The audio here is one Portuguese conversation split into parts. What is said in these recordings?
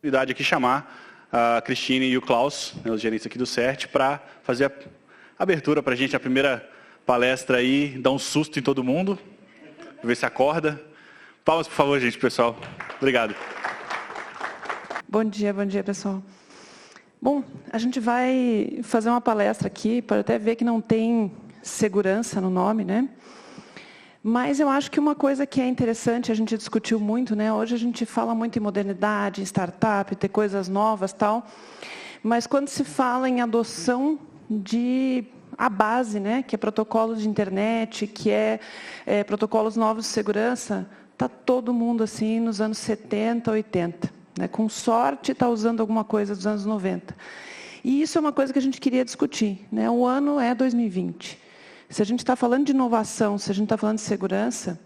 oportunidade aqui chamar a Cristine e o Klaus, né, os gerentes aqui do CERT, para fazer a abertura para a gente, a primeira palestra aí, dar um susto em todo mundo, ver se acorda. Palmas, por favor, gente, pessoal. Obrigado. Bom dia, pessoal. Bom, a gente vai fazer uma palestra aqui, pode até ver que não tem segurança no nome, né? Mas eu acho que uma coisa que é interessante, a gente discutiu muito, né? Hoje a gente fala muito em modernidade, em startup, ter coisas novas, tal. Mas quando se fala em adoção de a base, né? Que é protocolos de internet, que é protocolos novos de segurança, está todo mundo assim nos anos 70, 80. Né? Com sorte, está usando alguma coisa dos anos 90. E isso é uma coisa que a gente queria discutir. Né? O ano é 2020. Se a gente está falando de inovação, se a gente está falando de segurança,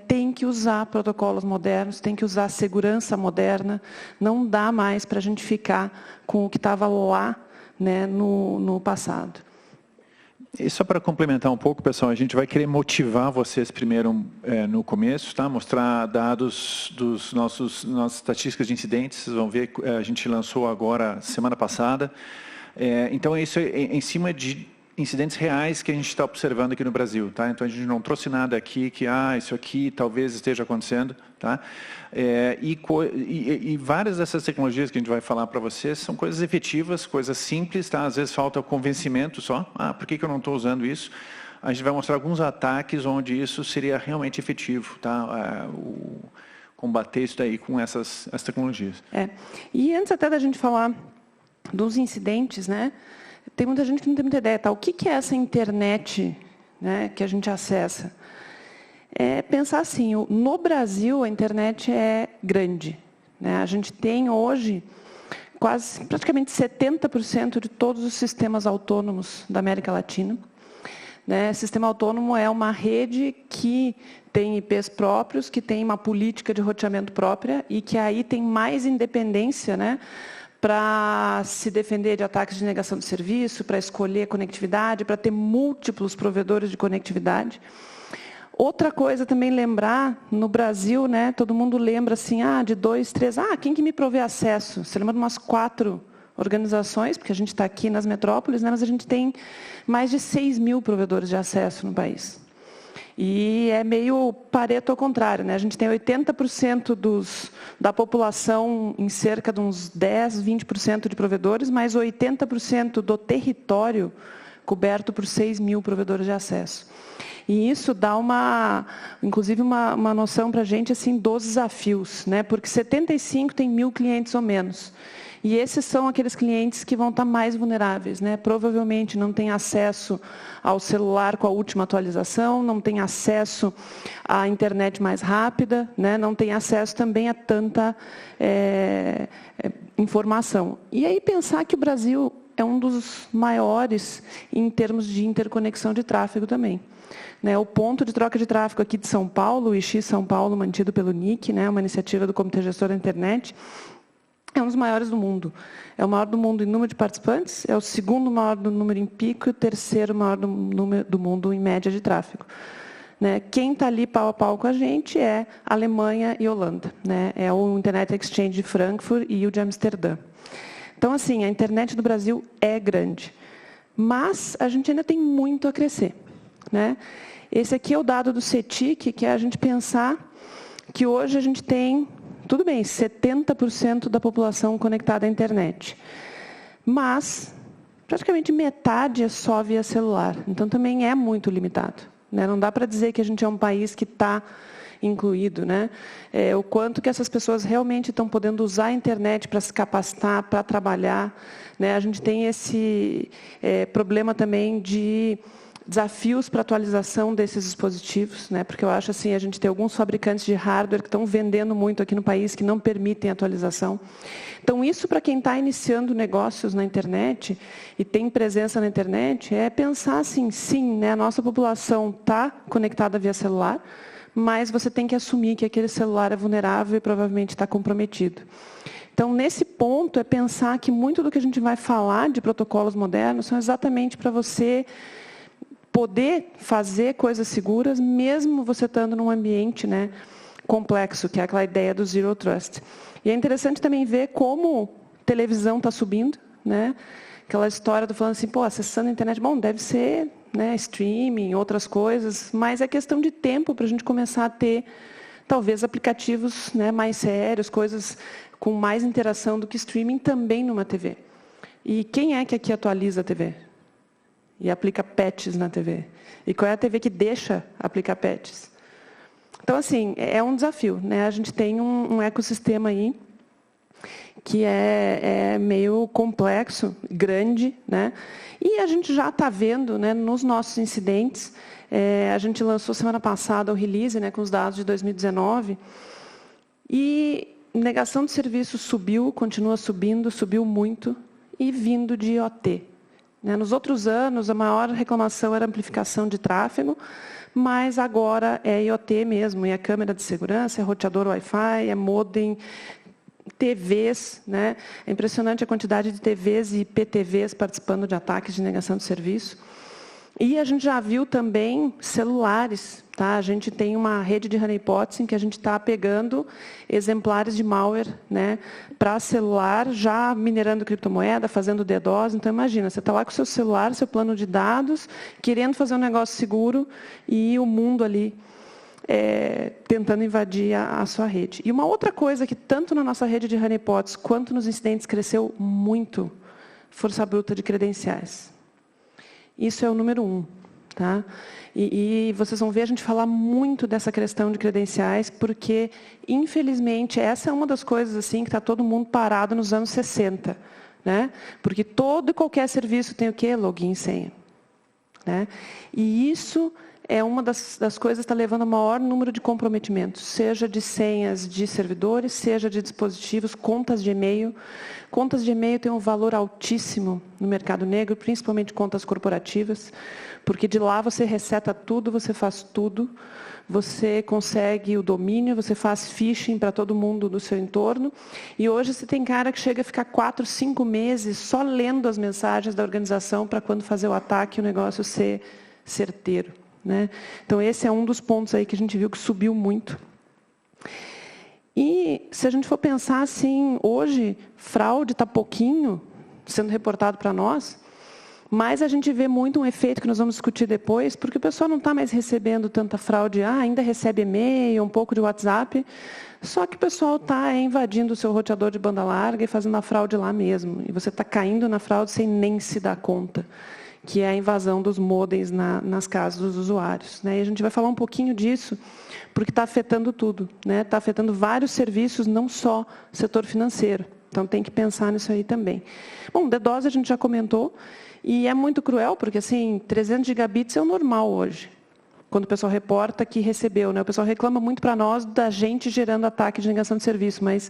tem que usar protocolos modernos, tem que usar segurança moderna. Não dá mais para a gente ficar com o que estava lá, né, no passado. E só para complementar um pouco, pessoal, a gente vai querer motivar vocês primeiro no começo, tá? Mostrar dados dos nossas estatísticas de incidentes. Vocês vão ver, a gente lançou agora, semana passada. Então, isso é em cima de incidentes reais que a gente está observando aqui no Brasil. Tá? Então, a gente não trouxe nada aqui que, isso aqui talvez esteja acontecendo. Tá? E várias dessas tecnologias que a gente vai falar para vocês são coisas efetivas, coisas simples. Tá? Às vezes falta o convencimento só. Por que eu não estou usando isso? A gente vai mostrar alguns ataques onde isso seria realmente efetivo. Tá? Combater isso daí com essas tecnologias. E antes até da gente falar dos incidentes, né? Tem muita gente que não tem muita ideia. Tá? O que é essa internet, né, que a gente acessa? Pensar assim, no Brasil, a internet é grande. Né? A gente tem hoje praticamente 70% de todos os sistemas autônomos da América Latina. Né? Sistema autônomo é uma rede que tem IPs próprios, que tem uma política de roteamento própria e que aí tem mais independência, né, para se defender de ataques de negação de serviço, para escolher conectividade, para ter múltiplos provedores de conectividade. Outra coisa também lembrar, no Brasil, né, todo mundo lembra assim, de 2, 3, quem que me provê acesso? Você lembra de umas 4 organizações, porque a gente está aqui nas metrópoles, né, mas a gente tem mais de 6 mil provedores de acesso no país. E é meio Pareto ao contrário, né? A gente tem 80% da população em cerca de uns 10, 20% de provedores, mais 80% do território coberto por 6 mil provedores de acesso. E isso dá inclusive uma noção para a gente assim, dos desafios, né? Porque 75 tem 1.000 clientes ou menos. E esses são aqueles clientes que vão estar mais vulneráveis, né? Provavelmente não têm acesso ao celular com a última atualização, não têm acesso à internet mais rápida, né? Não têm acesso também a tanta informação. E aí pensar que o Brasil é um dos maiores em termos de interconexão de tráfego também. Né, o ponto de troca de tráfego aqui de São Paulo, o IX São Paulo, mantido pelo NIC, né, uma iniciativa do Comitê Gestor da Internet, é um dos maiores do mundo. É o maior do mundo em número de participantes, é o segundo maior do número em pico e o terceiro maior do mundo em média de tráfego. Né? Quem está ali pau a pau com a gente é Alemanha e Holanda. Né? É o Internet Exchange de Frankfurt e o de Amsterdã. Então, assim, a internet do Brasil é grande. Mas a gente ainda tem muito a crescer. Né? Esse aqui é o dado do CETIC, que é a gente pensar que hoje a gente tem... Tudo bem, 70% da população conectada à internet. Mas, praticamente metade é só via celular. Então, também é muito limitado. Né? Não dá para dizer que a gente é um país que está incluído. Né? O quanto que essas pessoas realmente estão podendo usar a internet para se capacitar, para trabalhar. Né? A gente tem esse problema também de... desafios para atualização desses dispositivos, né? Porque eu acho assim, a gente tem alguns fabricantes de hardware que estão vendendo muito aqui no país, que não permitem atualização. Então, isso para quem está iniciando negócios na internet e tem presença na internet, é pensar assim, sim, né, a nossa população está conectada via celular, mas você tem que assumir que aquele celular é vulnerável e provavelmente está comprometido. Então, nesse ponto, é pensar que muito do que a gente vai falar de protocolos modernos são exatamente para você poder fazer coisas seguras, mesmo você estando num ambiente, né, complexo, que é aquela ideia do Zero Trust. E é interessante também ver como televisão está subindo, né? Aquela história do falando assim, pô, acessando a internet, bom, deve ser, né, streaming, outras coisas, mas é questão de tempo para a gente começar a ter, talvez, aplicativos, né, mais sérios, coisas com mais interação do que streaming também numa TV. E quem é que aqui atualiza a TV? E aplica patches na TV? E qual é a TV que deixa aplicar patches? Então, assim, é um desafio, né? A gente tem um ecossistema aí que é meio complexo, grande, né? E a gente já está vendo, né, nos nossos incidentes, a gente lançou semana passada o release, né, com os dados de 2019, e negação de serviço subiu, continua subindo, subiu muito, e vindo de IoT. Né? Nos outros anos, a maior reclamação era amplificação de tráfego, mas agora é IoT mesmo, é câmera de segurança, é roteador Wi-Fi, é modem, TVs, né? É impressionante a quantidade de TVs e PTVs participando de ataques de negação de serviço. E a gente já viu também celulares, tá? A gente tem uma rede de honeypots em que a gente está pegando exemplares de malware, né, para celular, já minerando criptomoeda, fazendo DDoS. Então, imagina, você está lá com o seu celular, seu plano de dados, querendo fazer um negócio seguro e o mundo ali tentando invadir a sua rede. E uma outra coisa que tanto na nossa rede de honeypots quanto nos incidentes cresceu muito, força bruta de credenciais. Isso é o número 1. Tá? E vocês vão ver a gente falar muito dessa questão de credenciais, porque, infelizmente, essa é uma das coisas assim que está todo mundo parado nos anos 60. Né? Porque todo e qualquer serviço tem o quê? Login e senha. Né? E isso é uma das coisas que está levando ao maior número de comprometimentos, seja de senhas de servidores, seja de dispositivos, contas de e-mail. Contas de e-mail têm um valor altíssimo no mercado negro, principalmente contas corporativas, porque de lá você reseta tudo, você faz tudo, você consegue o domínio, você faz phishing para todo mundo do seu entorno. E hoje você tem cara que chega a ficar 4, 5 meses só lendo as mensagens da organização para quando fazer o ataque o negócio ser certeiro. Né? Então, esse é um dos pontos aí que a gente viu que subiu muito. E, se a gente for pensar assim, hoje, fraude está pouquinho sendo reportado para nós, mas a gente vê muito um efeito que nós vamos discutir depois, porque o pessoal não está mais recebendo tanta fraude, ainda recebe e-mail, um pouco de WhatsApp, só que o pessoal está invadindo o seu roteador de banda larga e fazendo a fraude lá mesmo. E você está caindo na fraude sem nem se dar conta, que é a invasão dos modems nas casas dos usuários. Né? E a gente vai falar um pouquinho disso, porque está afetando tudo. Né? Está afetando vários serviços, não só o setor financeiro. Então, tem que pensar nisso aí também. Bom, DDoS a gente já comentou, e é muito cruel, porque assim, 300 gigabits é o normal hoje, quando o pessoal reporta que recebeu. Né? O pessoal reclama muito para nós da gente gerando ataque de negação de serviço, mas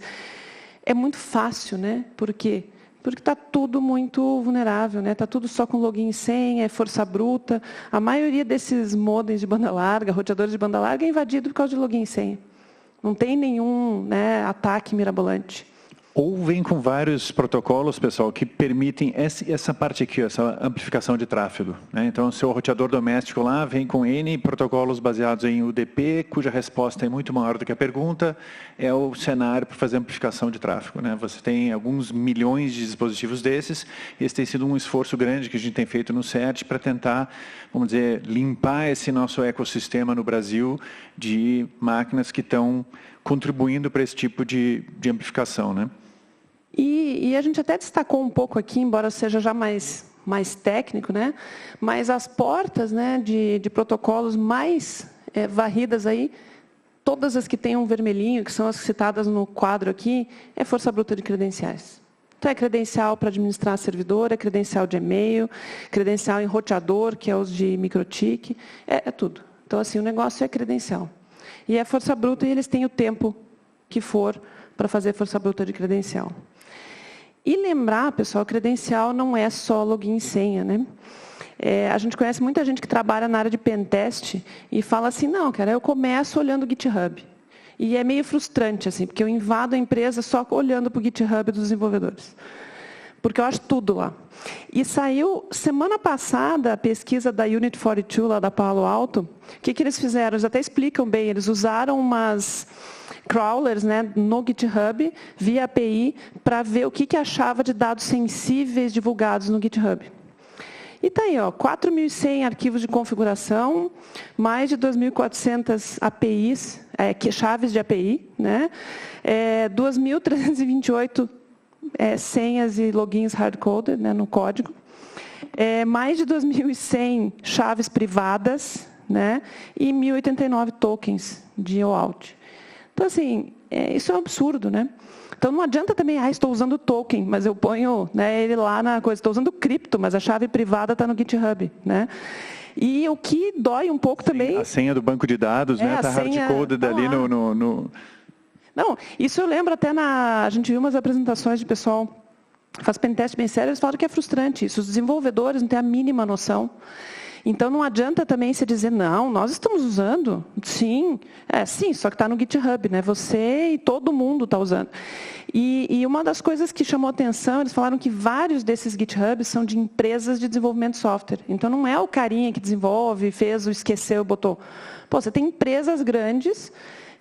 é muito fácil, né? Por quê? Porque está tudo muito vulnerável, né? Está tudo só com login e senha, é força bruta. A maioria desses modems de banda larga, roteadores de banda larga, é invadido por causa de login e senha. Não tem nenhum, né, ataque mirabolante. Ou vem com vários protocolos, pessoal, que permitem essa parte aqui, essa amplificação de tráfego. Né? Então, o seu roteador doméstico lá vem com N protocolos baseados em UDP, cuja resposta é muito maior do que a pergunta, é o cenário para fazer amplificação de tráfego. Né? Você tem alguns milhões de dispositivos desses, e esse tem sido um esforço grande que a gente tem feito no CERT para tentar, vamos dizer, limpar esse nosso ecossistema no Brasil de máquinas que estão contribuindo para esse tipo de amplificação, né? E a gente até destacou um pouco aqui, embora seja já mais técnico, né? Mas as portas, né, de protocolos mais varridas aí, todas as que têm um vermelhinho, que são as citadas no quadro aqui, é força bruta de credenciais. Então, é credencial para administrar servidor, é credencial de e-mail, credencial em roteador, que é os de microtik, é tudo. Então, assim, o negócio é credencial. E é força bruta e eles têm o tempo que for para fazer força bruta de credencial. E lembrar, pessoal, credencial não é só login e senha, né? A gente conhece muita gente que trabalha na área de pentest e fala assim, não, cara, eu começo olhando o GitHub. E é meio frustrante, assim, porque eu invado a empresa só olhando para o GitHub dos desenvolvedores. porque eu acho tudo lá. E saiu, semana passada, a pesquisa da Unit 42, lá da Palo Alto. O que eles fizeram? Eles até explicam bem. Eles usaram umas crawlers, né, no GitHub, via API, para ver o que achava de dados sensíveis divulgados no GitHub. E está aí, 4.100 arquivos de configuração, mais de 2.400 APIs, chaves de API, né? 2.328 senhas e logins hard-coded, né, no código, mais de 2.100 chaves privadas, né, e 1.089 tokens de OAuth. Então, assim, isso é um absurdo, né? Então, não adianta também, estou usando token, mas eu ponho, né, ele lá na coisa, estou usando cripto, mas a chave privada está no GitHub, né? E o que dói um pouco também... A senha do banco de dados, né, está hard-coded ali no... Não, isso eu lembro até a gente viu umas apresentações de pessoal que faz pentest bem sério, eles falam que é frustrante isso, os desenvolvedores não têm a mínima noção. Então, não adianta também você dizer, não, nós estamos usando. Sim, sim, só que está no GitHub, né? Você e todo mundo está usando. E uma das coisas que chamou atenção, eles falaram que vários desses GitHubs são de empresas de desenvolvimento de software. Então, não é o carinha que desenvolve, fez, esqueceu, botou. Pô, você tem empresas grandes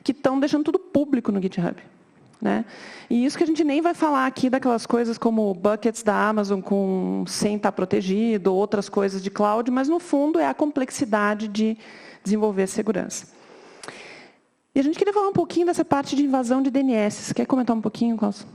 que estão deixando tudo público no GitHub. Né? E isso que a gente nem vai falar aqui daquelas coisas como buckets da Amazon sem estar protegido, outras coisas de cloud, mas no fundo é a complexidade de desenvolver segurança. E a gente queria falar um pouquinho dessa parte de invasão de DNS. Quer comentar um pouquinho, Klaus?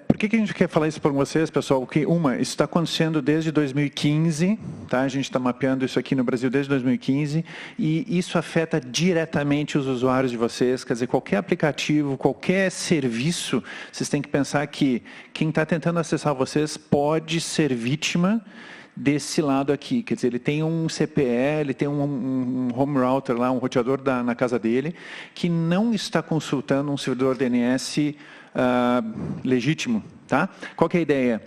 Por que a gente quer falar isso para vocês, pessoal? Porque, isso está acontecendo desde 2015, tá? A gente está mapeando isso aqui no Brasil desde 2015, e isso afeta diretamente os usuários de vocês. Quer dizer, qualquer aplicativo, qualquer serviço, vocês têm que pensar que quem está tentando acessar vocês pode ser vítima desse lado aqui. Quer dizer, ele tem um CPE, ele tem um home router lá, um roteador na casa dele, que não está consultando um servidor DNS legítimo, tá? Qual que é a ideia?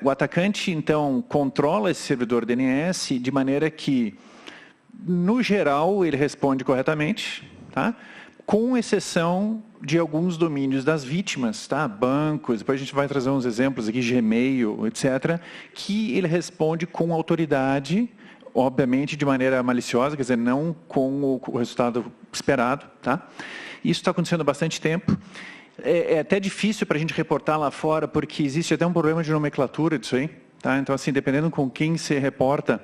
O atacante, então, controla esse servidor DNS de maneira que, no geral, ele responde corretamente, tá? Com exceção de alguns domínios das vítimas, tá? Bancos, depois a gente vai trazer uns exemplos aqui, Gmail, etc., que ele responde com autoridade, obviamente de maneira maliciosa, quer dizer, não com o resultado esperado, tá? Isso está acontecendo há bastante tempo. É até difícil para a gente reportar lá fora, porque existe até um problema de nomenclatura disso aí, tá? Então, assim, dependendo com quem se reporta,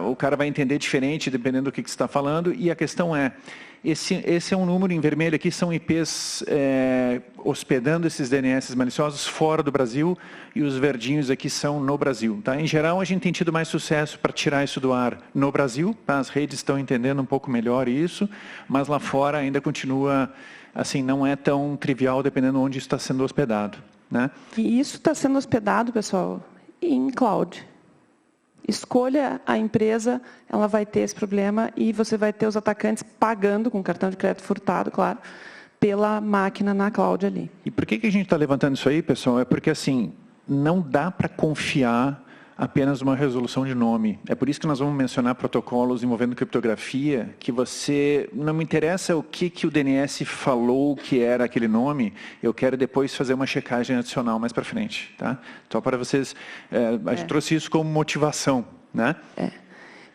o cara vai entender diferente, dependendo do que você está falando, e a questão esse é um número em vermelho aqui, são IPs hospedando esses DNS maliciosos fora do Brasil, e os verdinhos aqui são no Brasil. Tá? Em geral, a gente tem tido mais sucesso para tirar isso do ar no Brasil, tá? As redes estão entendendo um pouco melhor isso, mas lá fora ainda continua, assim, não é tão trivial, dependendo de onde está sendo hospedado. Né? E isso está sendo hospedado, pessoal, em cloud. Escolha a empresa, ela vai ter esse problema e você vai ter os atacantes pagando com cartão de crédito furtado, claro, pela máquina na cloud ali. E por que a gente está levantando isso aí, pessoal? É porque, assim, não dá para confiar apenas numa resolução de nome. É por isso que nós vamos mencionar protocolos envolvendo criptografia, que você, não me interessa o que o DNS falou que era aquele nome, eu quero depois fazer uma checagem adicional mais para frente. Tá? Só para vocês, a gente trouxe isso como motivação. Né?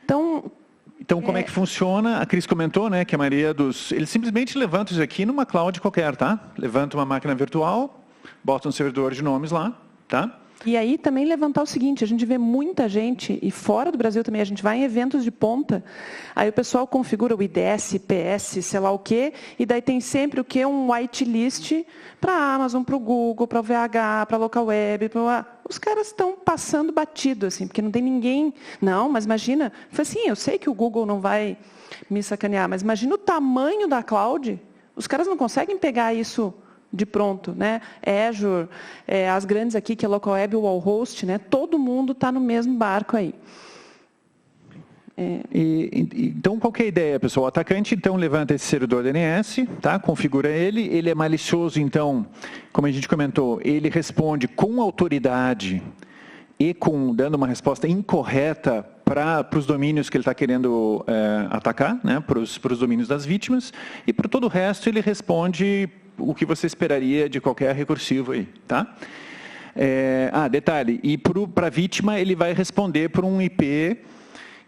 Então, como é que funciona? A Cris comentou, né, que a maioria eles simplesmente levantam isso aqui numa cloud qualquer, tá? Levanta uma máquina virtual, bota um servidor de nomes lá, tá? E aí também levantar o seguinte, a gente vê muita gente, e fora do Brasil também, a gente vai em eventos de ponta, aí o pessoal configura o IDS, IPS, sei lá o quê, e daí tem sempre o quê? Um whitelist para a Amazon, para o Google, para o VH, para a local web, os caras estão passando batido, assim, porque não tem ninguém... Não, mas imagina, foi assim, eu sei que o Google não vai me sacanear, mas imagina o tamanho da cloud, os caras não conseguem pegar isso de pronto, né? Azure, as grandes aqui, que é local web, o Wallhost, né? Todo mundo está no mesmo barco aí. Então, qual que é a ideia, pessoal? O atacante, então, levanta esse servidor DNS, tá? Configura ele é malicioso, então, como a gente comentou, ele responde com autoridade e dando uma resposta incorreta para os domínios que ele está querendo atacar, né? Para os domínios das vítimas, e para todo o resto ele responde o que você esperaria de qualquer recursivo aí, tá? Detalhe, e para a vítima ele vai responder por um IP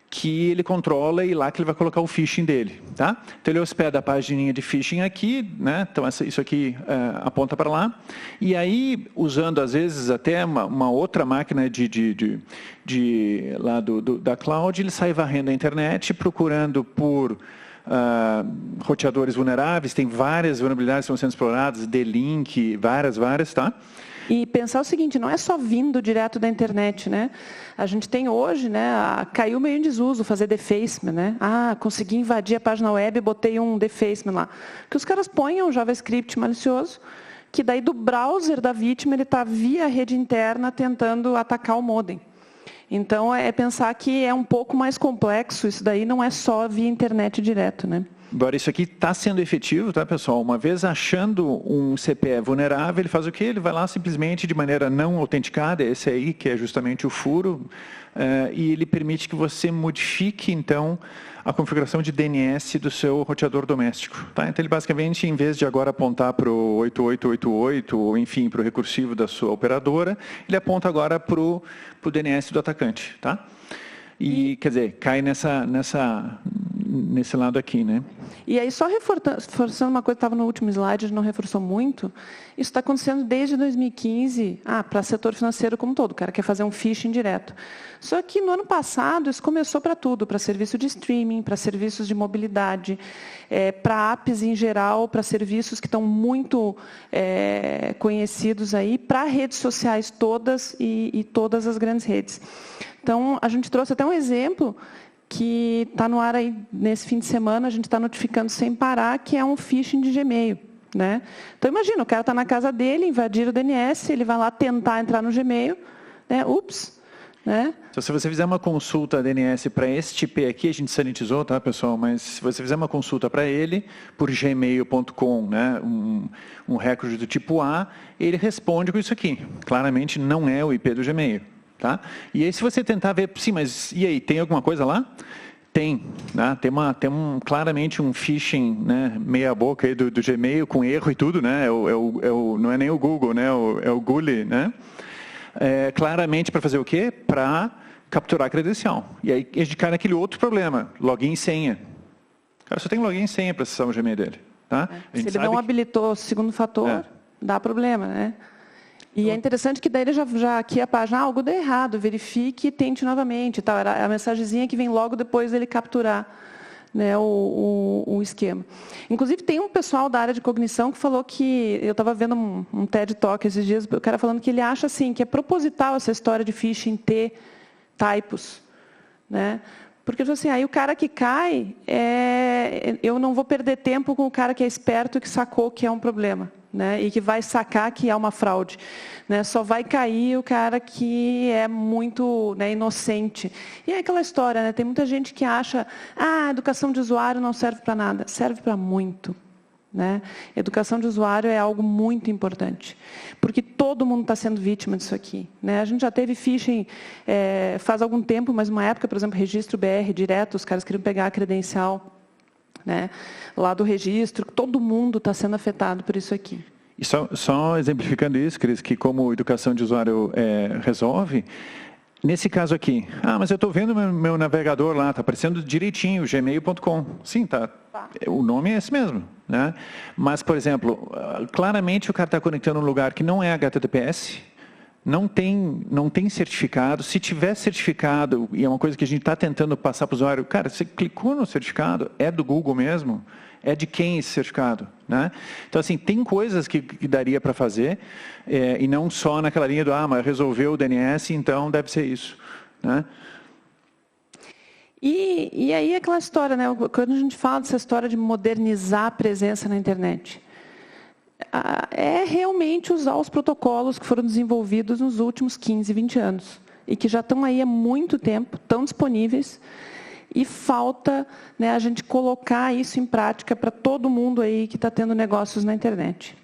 que ele controla e lá que ele vai colocar o phishing dele, tá? Então ele hospeda a pagininha de phishing aqui, né? Então isso aqui aponta para lá. E aí, usando às vezes até uma outra máquina lá da cloud, ele sai varrendo a internet, procurando por roteadores vulneráveis. Tem várias vulnerabilidades que estão sendo exploradas, D-Link, várias, tá? E pensar o seguinte, não é só vindo direto da internet, né? A gente tem hoje, né, caiu meio em desuso fazer defacement, né? Consegui invadir a página web e botei um defacement lá. Que os caras põem um JavaScript malicioso, que daí do browser da vítima ele está via rede interna tentando atacar o modem. Então, é pensar que é um pouco mais complexo, isso daí não é só via internet direto, né? Agora, isso aqui está sendo efetivo, tá, pessoal? Uma vez achando um CPE vulnerável, ele faz o quê? Ele vai lá simplesmente de maneira não autenticada, esse aí que é justamente o furo, e ele permite que você modifique, então, a configuração de DNS do seu roteador doméstico. Tá? Então, ele basicamente, em vez de agora apontar para o 8888, ou enfim, para o recursivo da sua operadora, ele aponta agora para o DNS do atacante. Tá? E, quer dizer, cai nesse lado aqui, né? E aí, só reforçando uma coisa que estava no último slide, a gente não reforçou muito, isso está acontecendo desde 2015, para o setor financeiro como um todo, o cara quer fazer um phishing direto. Só que no ano passado, isso começou para tudo, para serviço de streaming, para serviços de mobilidade, para apps em geral, para serviços que estão muito conhecidos aí, para redes sociais todas e todas as grandes redes. Então, a gente trouxe até um exemplo que está no ar aí nesse fim de semana, a gente está notificando sem parar, que é um phishing de Gmail. Né? Então, imagina, o cara está na casa dele, invadir o DNS, ele vai lá tentar entrar no Gmail, né? Ups! Né? Então, se você fizer uma consulta DNS para este IP aqui, a gente sanitizou, tá, pessoal? Mas se você fizer uma consulta para ele, por gmail.com, né, um recorde do tipo A, ele responde com isso aqui. Claramente não é o IP do Gmail. Tá? E aí, se você tentar ver, sim, mas e aí, tem alguma coisa lá? Tem. Né? Tem claramente um phishing, né, meia boca aí do Gmail, com erro e tudo, né? Não é nem o Google, né? É o Gulli, né? Claramente para fazer o quê? Para capturar a credencial. E aí a gente cai naquele outro problema, login e senha. O cara só tem login e senha para acessar o Gmail dele. Tá? Se ele não habilitou o segundo fator, dá problema, né? E é interessante que daí ele já aqui a página, algo deu errado, verifique e tente novamente. Tal. Era a mensagenzinha que vem logo depois dele capturar, né, o esquema. Inclusive, tem um pessoal da área de cognição que falou que, eu estava vendo um TED Talk esses dias, o cara falando que ele acha assim, que é proposital essa história de phishing ter typos. Né? Porque assim, aí o cara que cai, eu não vou perder tempo com o cara que é esperto e que sacou que é um problema. Né, e que vai sacar que é uma fraude. Né, só vai cair o cara que é muito, né, inocente. E é aquela história, né, tem muita gente que acha a educação de usuário não serve para nada. Serve para muito. Né? Educação de usuário é algo muito importante, porque todo mundo está sendo vítima disso aqui. Né? A gente já teve phishing faz algum tempo, mas uma época, por exemplo, registro BR direto, os caras queriam pegar a credencial, né, lá do registro, todo mundo está sendo afetado por isso aqui. E só exemplificando isso, Cris, que como educação de usuário resolve, nesse caso aqui, mas eu estou vendo meu navegador lá, está aparecendo direitinho, gmail.com. Sim, tá. O nome é esse mesmo. Né? Mas, por exemplo, claramente o cara está conectando um lugar que não é HTTPS, não tem certificado. Se tiver certificado, e é uma coisa que a gente está tentando passar para o usuário, cara, você clicou no certificado, é do Google mesmo? É de quem esse certificado? Né? Então, assim, tem coisas que daria para fazer, e não só naquela linha do, mas resolveu o DNS, então deve ser isso. Né? E aí aquela história, né? Quando a gente fala dessa história de modernizar a presença na internet, é realmente usar os protocolos que foram desenvolvidos nos últimos 15, 20 anos, e que já estão aí há muito tempo, estão disponíveis, e falta, né, a gente colocar isso em prática para todo mundo aí que está tendo negócios na internet.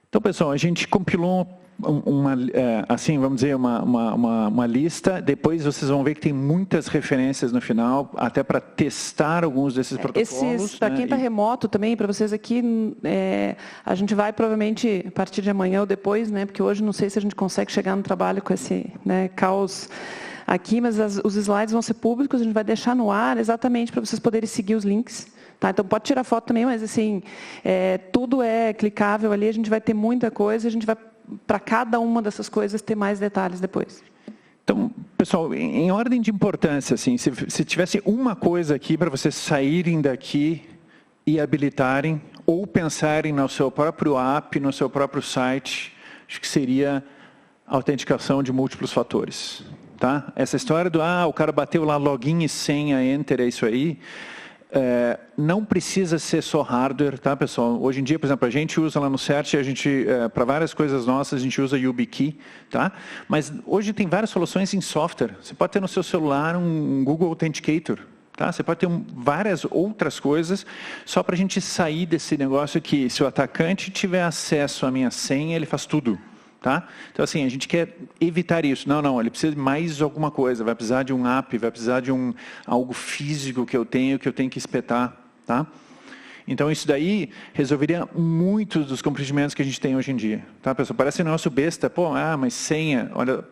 Então, pessoal, a gente compilou assim, vamos dizer, uma lista. Depois vocês vão ver que tem muitas referências no final, até para testar alguns desses protocolos. Para quem está remoto também, para vocês aqui, a gente vai provavelmente, a partir de amanhã ou depois, né, porque hoje não sei se a gente consegue chegar no trabalho com esse, né, caos aqui, mas os slides vão ser públicos, a gente vai deixar no ar exatamente para vocês poderem seguir os links. Tá, então, pode tirar foto também, mas assim, tudo é clicável ali, a gente vai ter muita coisa, a gente vai, para cada uma dessas coisas, ter mais detalhes depois. Então, pessoal, em ordem de importância, assim, se tivesse uma coisa aqui para vocês saírem daqui e habilitarem, ou pensarem no seu próprio app, no seu próprio site, acho que seria a autenticação de múltiplos fatores. Tá? Essa história do, o cara bateu lá login e senha, enter, é isso aí. Não precisa ser só hardware, tá, pessoal? Hoje em dia, por exemplo, a gente usa lá no CERT, para várias coisas nossas, a gente usa YubiKey, tá? Mas hoje tem várias soluções em software. Você pode ter no seu celular um Google Authenticator, tá? Você pode ter várias outras coisas, só para a gente sair desse negócio que, se o atacante tiver acesso à minha senha, ele faz tudo. Tá? Então, assim, a gente quer evitar isso. Não, ele precisa de mais alguma coisa, vai precisar de um app, vai precisar de algo físico que eu tenho que espetar. Tá? Então, isso daí resolveria muitos dos comprometimentos que a gente tem hoje em dia. Tá, pessoal? Parece nosso besta, mas senha, olha,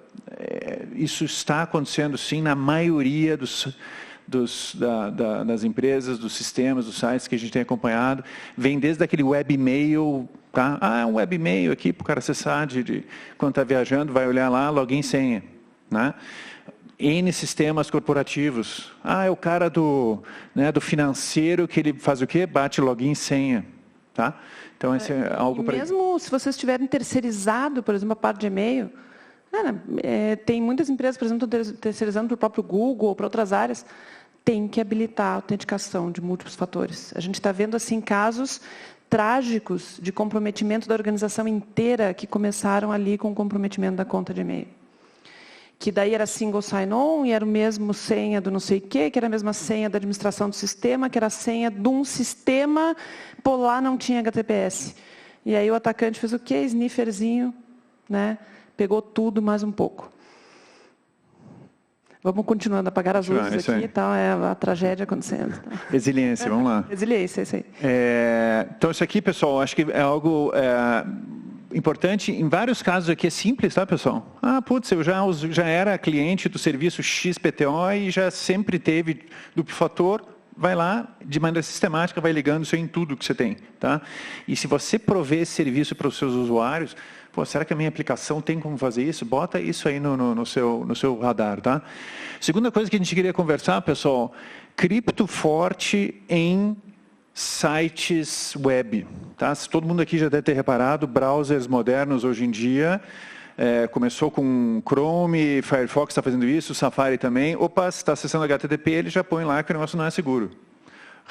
isso está acontecendo sim na maioria das empresas, dos sistemas, dos sites que a gente tem acompanhado. Vem desde aquele webmail. Tá? Um webmail aqui para o cara acessar quando está viajando, vai olhar lá, login senha. Né? N sistemas corporativos. É o cara do financeiro que ele faz o quê? Bate login senha. Tá? Então, esse é algo para... Mesmo se vocês tiverem terceirizado, por exemplo, a parte de e-mail, tem muitas empresas, por exemplo, terceirizando para o próprio Google ou para outras áreas, tem que habilitar a autenticação de múltiplos fatores. A gente está vendo assim casos trágicos de comprometimento da organização inteira que começaram ali com o comprometimento da conta de e-mail. Que daí era single sign-on e era o mesmo senha do não sei o quê, que era a mesma senha da administração do sistema, que era a senha de um sistema, lá não tinha HTTPS. E aí o atacante fez o quê? Snifferzinho, né? Pegou tudo mais um pouco. Vamos continuando a apagar as luzes aqui e tal, é a tragédia acontecendo. Tá? Resiliência, vamos lá. Resiliência, isso aí. Então, isso aqui, pessoal, acho que é algo importante. Em vários casos aqui é simples, tá, pessoal? Eu já era cliente do serviço XPTO e já sempre teve duplo fator. Vai lá, de maneira sistemática, vai ligando isso em tudo que você tem. Tá? E se você prover esse serviço para os seus usuários, será que a minha aplicação tem como fazer isso? Bota isso aí no seu radar. Tá? Segunda coisa que a gente queria conversar, pessoal, cripto forte em sites web. Tá? Todo mundo aqui já deve ter reparado, browsers modernos hoje em dia, começou com Chrome, Firefox está fazendo isso, Safari também. Se está acessando HTTP, ele já põe lá que o negócio não é seguro.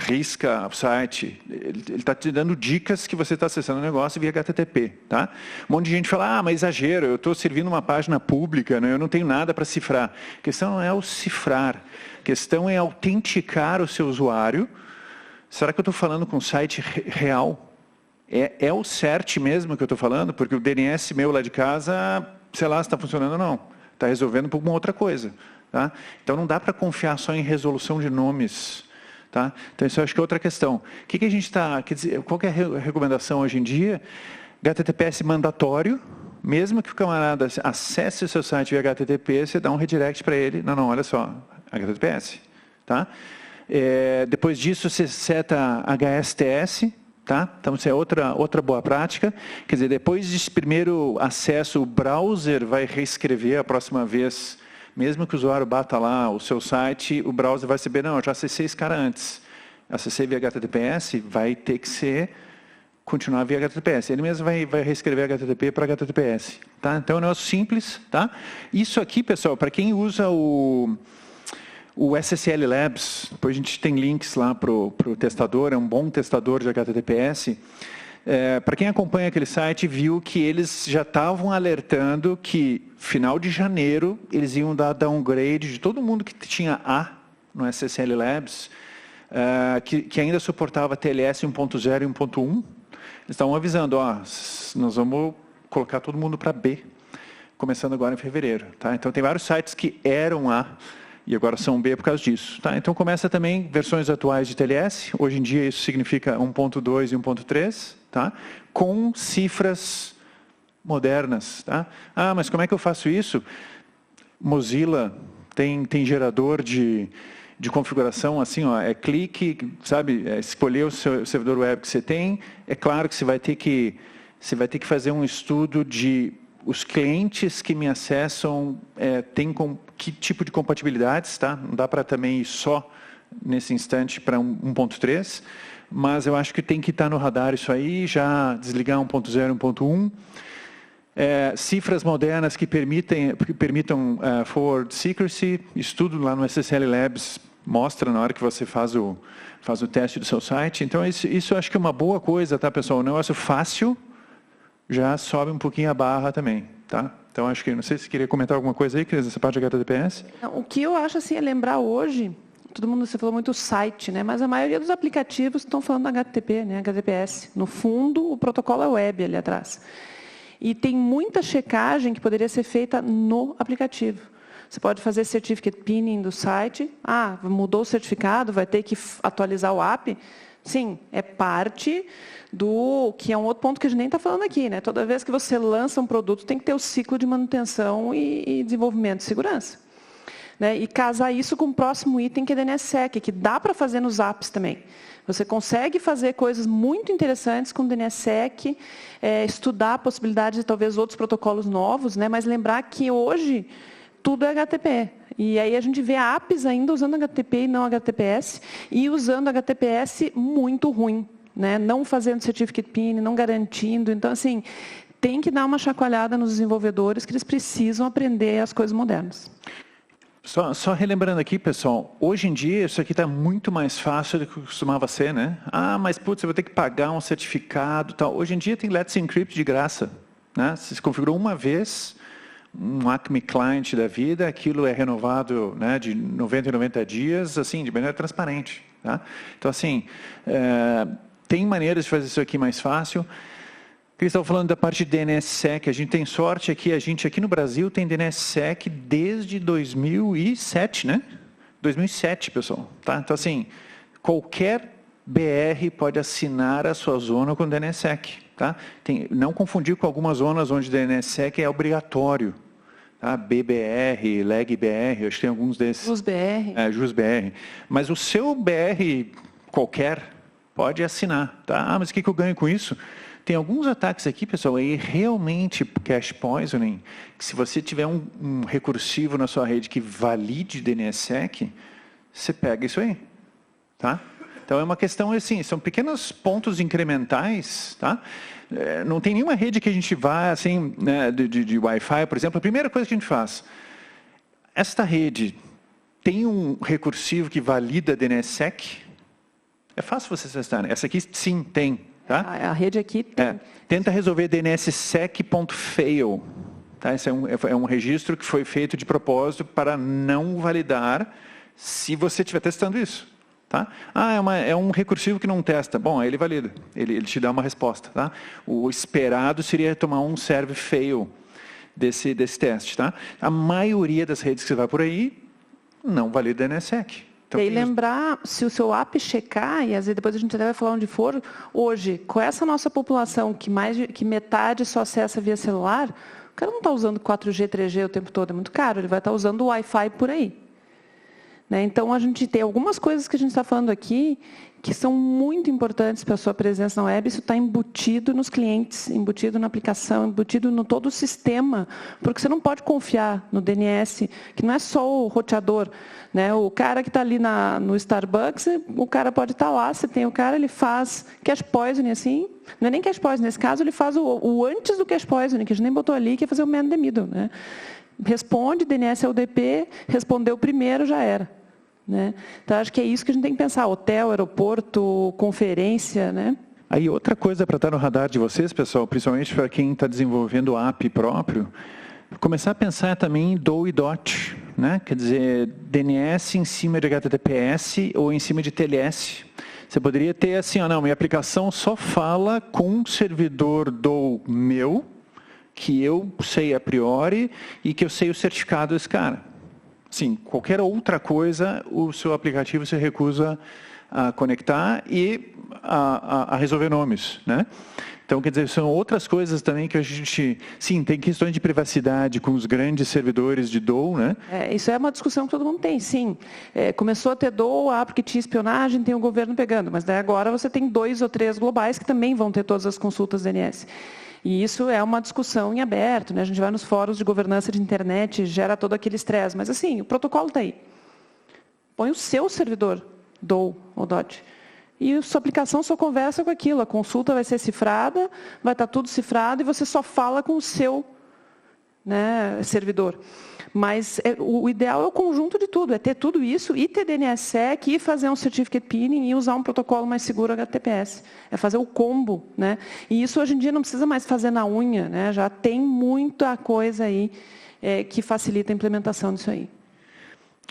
Risca o site, ele está te dando dicas que você está acessando o negócio via HTTP. Tá? Um monte de gente fala, mas exagero, eu estou servindo uma página pública, né? Eu não tenho nada para cifrar. A questão não é o cifrar, a questão é autenticar o seu usuário. Será que eu estou falando com um site real? É o CERT mesmo que eu estou falando? Porque o DNS meu lá de casa, sei lá se está funcionando ou não. Está resolvendo por alguma outra coisa. Tá? Então, não dá para confiar só em resolução de nomes. Tá? Então, isso eu acho que é outra questão. O que a gente está... Qual que é a recomendação hoje em dia? HTTPS mandatório. Mesmo que o camarada acesse o seu site via HTTP, você dá um redirect para ele. Não, olha só. HTTPS. Tá? Depois disso, você seta HSTS. Tá? Então, isso é outra boa prática. Quer dizer, depois desse primeiro acesso, o browser vai reescrever a próxima vez, mesmo que o usuário bata lá o seu site, o browser vai saber, não, eu já acessei esse cara antes. Acessei via HTTPS, vai ter que continuar via HTTPS. Ele mesmo vai reescrever HTTP para HTTPS. Tá? Então, é um negócio simples. Tá? Isso aqui, pessoal, para quem usa o SSL Labs, depois a gente tem links lá para o testador, é um bom testador de HTTPS. Para quem acompanha aquele site, viu que eles já estavam alertando que, final de janeiro, eles iam dar downgrade de todo mundo que tinha A no SSL Labs, que ainda suportava TLS 1.0 e 1.1. Eles estavam avisando, nós vamos colocar todo mundo para B, começando agora em fevereiro. Tá? Então, tem vários sites que eram A e agora são B por causa disso. Tá? Então, começa também versões atuais de TLS. Hoje em dia, isso significa 1.2 e 1.3, tá? Com cifras modernas. Tá? Ah, mas como é que eu faço isso? Mozilla tem gerador de configuração, assim, ó, é clique, sabe, escolher o seu servidor web que você tem. É claro que você vai ter que fazer um estudo de os clientes que me acessam têm que tipo de compatibilidades, tá? Não dá para também ir só nesse instante para 1.3, mas eu acho que tem que estar no radar isso aí, já desligar 1.0, 1.1. Cifras modernas que permitam forward secrecy, estudo lá no SSL Labs mostra na hora que você faz o teste do seu site. Então, isso eu acho que é uma boa coisa, tá, pessoal? Um negócio fácil já sobe um pouquinho a barra também, tá? Então, acho que, não sei se você queria comentar alguma coisa aí, Cris, essa parte de HTTPS. O que eu acho, assim, é lembrar hoje, todo mundo, você falou muito site, né? Mas a maioria dos aplicativos estão falando HTTP, né? HTTPS. No fundo, o protocolo é web ali atrás. E tem muita checagem que poderia ser feita no aplicativo. Você pode fazer certificate pinning do site. Ah, mudou o certificado, vai ter que atualizar o app. Sim, é parte do... que é um outro ponto que a gente nem está falando aqui, né? Toda vez que você lança um produto, tem que ter o ciclo de manutenção e desenvolvimento de segurança. Né? E casar isso com o próximo item, que é DNSSEC, que dá para fazer nos apps também. Você consegue fazer coisas muito interessantes com o DNSSEC, estudar a possibilidade de talvez outros protocolos novos, né? Mas lembrar que hoje tudo é HTTP. E aí a gente vê apps ainda usando HTTP e não HTTPS, e usando HTTPS muito ruim, né? Não fazendo certificate pin, não garantindo. Então, assim, tem que dar uma chacoalhada nos desenvolvedores, que eles precisam aprender as coisas modernas. Só relembrando aqui, pessoal, hoje em dia isso aqui está muito mais fácil do que costumava ser, né? Ah, mas putz, eu vou ter que pagar um certificado e tal. Hoje em dia tem Let's Encrypt de graça, né? Se configurou uma vez, um Acme Client da vida, aquilo é renovado, né, de 90 em 90 dias, assim, de maneira transparente. Tá? Então, assim, tem maneiras de fazer isso aqui mais fácil. Eles estavam falando da parte de DNSSEC. A gente tem sorte aqui, a gente aqui no Brasil tem DNSSEC desde 2007, né? 2007, pessoal. Tá? Então, assim, qualquer BR pode assinar a sua zona com DNSSEC. Tá? Não confundir com algumas zonas onde DNSSEC é obrigatório. Tá? BBR, LegBR, acho que tem alguns desses. JusBR. JusBR. Mas o seu BR qualquer pode assinar. Tá? Ah, mas o que eu ganho com isso? Tem alguns ataques aqui, pessoal, aí realmente cache poisoning, que se você tiver um recursivo na sua rede que valide DNSSEC, você pega isso aí. Tá? Então, é uma questão assim, são pequenos pontos incrementais, tá? Não tem nenhuma rede que a gente vá, assim, né, de Wi-Fi, por exemplo, a primeira coisa que a gente faz, esta rede tem um recursivo que valida DNSSEC? É fácil vocês testarem. Essa aqui, sim, tem. Tá? A rede aqui tem. Tenta resolver DNSSEC.fail. Tá? Esse é um registro que foi feito de propósito para não validar se você estiver testando isso. Tá? É um recursivo que não testa. Bom, aí ele valida. Ele te dá uma resposta. Tá? O esperado seria tomar um serve fail desse teste. Tá? A maioria das redes que você vai por aí não valida DNSSEC. Então, e aí lembrar, se o seu app checar, e às vezes depois a gente até vai falar onde for, hoje, com essa nossa população, que metade só acessa via celular, o cara não está usando 4G, 3G o tempo todo, é muito caro, ele vai estar usando o Wi-Fi por aí. Né? Então, a gente tem algumas coisas que a gente está falando aqui que são muito importantes para a sua presença na web. Isso está embutido nos clientes, embutido na aplicação, embutido no todo o sistema, porque você não pode confiar no DNS, que não é só o roteador. Né? O cara que está ali no Starbucks, o cara pode estar lá, você tem o cara, ele faz cache poisoning, assim, não é nem cache poisoning, nesse caso ele faz o antes do cache poisoning, que a gente nem botou ali, que é fazer o man in the middle. Né? Responde, DNS LDP, respondeu primeiro, já era. Né? Então, acho que é isso que a gente tem que pensar, hotel, aeroporto, conferência, né? Aí outra coisa para estar no radar de vocês, pessoal, principalmente para quem está desenvolvendo o app próprio, começar a pensar também em DOI e DOT, né? Quer dizer, DNS em cima de HTTPS ou em cima de TLS. Você poderia ter assim, não, minha aplicação só fala com um servidor do meu que eu sei a priori e que eu sei o certificado desse cara. Sim, qualquer outra coisa, o seu aplicativo se recusa a conectar e a resolver nomes, né? Então, quer dizer, são outras coisas também que a gente... Sim, tem questões de privacidade com os grandes servidores de DOO, né? Isso é uma discussão que todo mundo tem, sim. Começou a ter DOO, porque tinha espionagem, tem o governo pegando, mas daí agora você tem 2 ou 3 globais que também vão ter todas as consultas DNS. E isso é uma discussão em aberto, né? A gente vai nos fóruns de governança de internet, gera todo aquele estresse, mas assim, o protocolo está aí. Põe o seu servidor, DOO ou DOT. E a sua aplicação só conversa com aquilo. A consulta vai ser cifrada, vai estar tudo cifrado e você só fala com o seu, né, servidor. Mas o ideal é o conjunto de tudo, é ter tudo isso, e ter DNSSEC, e fazer um Certificate Pinning, e usar um protocolo mais seguro HTTPS. É fazer o combo, né? E isso hoje em dia não precisa mais fazer na unha, né? Já tem muita coisa aí que facilita a implementação disso aí.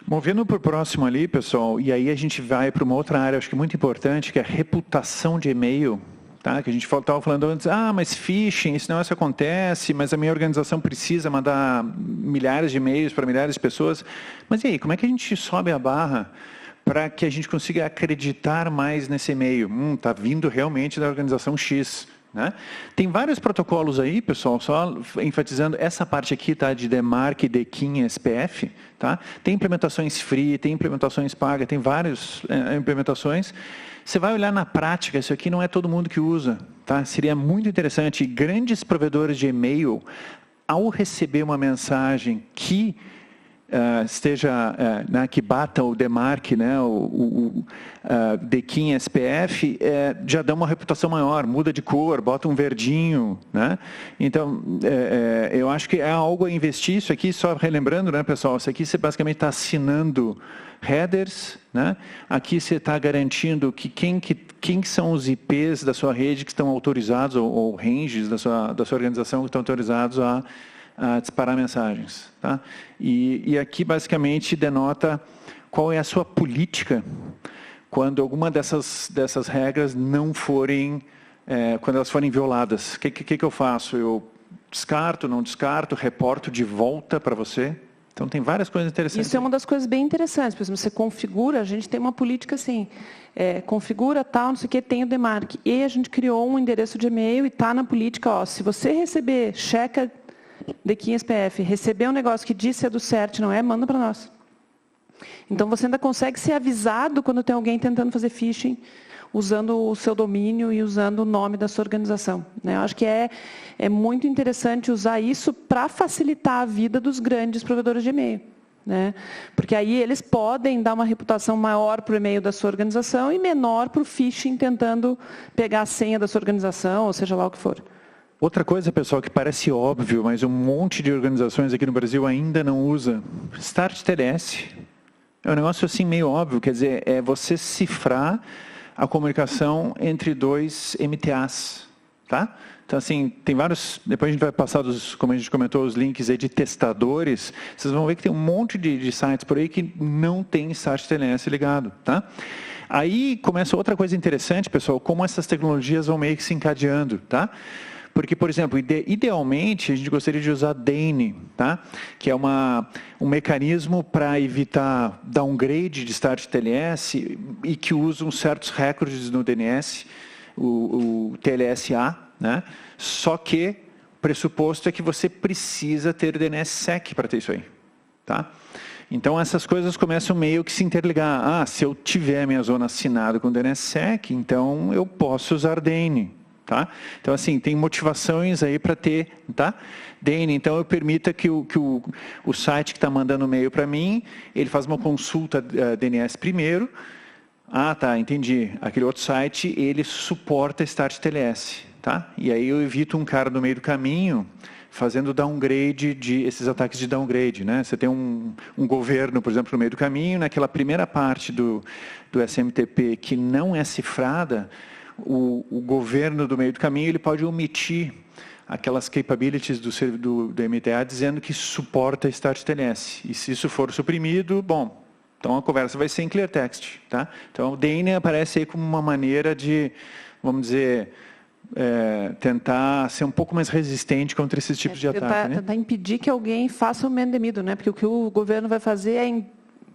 Movendo para o próximo ali, pessoal, e aí a gente vai para uma outra área, acho que muito importante, que é a reputação de e-mail, tá? Que a gente estava falando antes, mas phishing, esse negócio acontece, mas a minha organização precisa mandar milhares de e-mails para milhares de pessoas. Mas e aí, como é que a gente sobe a barra para que a gente consiga acreditar mais nesse e-mail? Está vindo realmente da organização X. Né? Tem vários protocolos aí, pessoal, só enfatizando essa parte aqui, tá, de DMARC, DKIM, SPF, tá? Tem implementações free, tem implementações pagas, tem várias implementações. Você vai olhar na prática, isso aqui não é todo mundo que usa, tá? Seria muito interessante, grandes provedores de e-mail, ao receber uma mensagem que que bata o DMARC, né, o DKIM SPF, já dá uma reputação maior, muda de cor, bota um verdinho, né? Então, eu acho que é algo a investir. Isso aqui, só relembrando, né, pessoal, isso aqui você basicamente está assinando headers, né? Aqui você está garantindo que quem são os IPs da sua rede que estão autorizados, ou ranges da sua organização que estão autorizados a disparar mensagens. Tá? E aqui, basicamente, denota qual é a sua política quando alguma dessas regras não forem, quando elas forem violadas. O que eu faço? Eu descarto, não descarto, reporto de volta para você? Então, tem várias coisas interessantes. Isso é uma das coisas bem interessantes. Por exemplo, você configura, a gente tem uma política assim, configura tal, não sei o que, tem o DMARC. E a gente criou um endereço de e-mail e está na política, se você receber, checa DKIM SPF, receber um negócio que diz se é do CERT, não é, manda para nós. Então, você ainda consegue ser avisado quando tem alguém tentando fazer phishing, usando o seu domínio e usando o nome da sua organização. Né? Eu acho que é muito interessante usar isso para facilitar a vida dos grandes provedores de e-mail. Né? Porque aí eles podem dar uma reputação maior para o e-mail da sua organização e menor para o phishing tentando pegar a senha da sua organização, ou seja lá o que for. Outra coisa, pessoal, que parece óbvio, mas um monte de organizações aqui no Brasil ainda não usa, Start TLS. É um negócio assim meio óbvio, quer dizer, é você cifrar a comunicação entre 2 MTAs, tá? Então, assim, tem vários, depois a gente vai passar, como a gente comentou, os links aí de testadores, vocês vão ver que tem um monte de sites por aí que não tem Start TLS ligado, tá? Aí começa outra coisa interessante, pessoal, como essas tecnologias vão meio que se encadeando, tá? Porque, por exemplo, idealmente, a gente gostaria de usar DANE, tá? Que é um mecanismo para evitar downgrade de Start TLS e que usam certos recordes no DNS, o TLSA, né? Só que o pressuposto é que você precisa ter DNSSEC para ter isso aí, tá? Então, essas coisas começam meio que se interligar. Se eu tiver minha zona assinada com DNSSEC, então eu posso usar DANE. Tá? Então, assim, tem motivações aí para ter, tá? DANE, então eu permita que o site que está mandando e-mail para mim, ele faz uma consulta DNS primeiro. Tá, entendi. Aquele outro site, ele suporta Start TLS, tá? E aí eu evito um cara no meio do caminho fazendo downgrade, esses ataques de downgrade, né? Você tem um governo, por exemplo, no meio do caminho, naquela primeira parte do SMTP que não é cifrada, o governo do meio do caminho ele pode omitir aquelas capabilities do MTA dizendo que suporta Start TLS. E se isso for suprimido, bom, então a conversa vai ser em clear text. Tá? Então o DANE aparece aí como uma maneira de, vamos dizer, tentar ser um pouco mais resistente contra esses tipos de ataque. Tentar impedir que alguém faça o man-in-the-middle, né? Porque o que o governo vai fazer é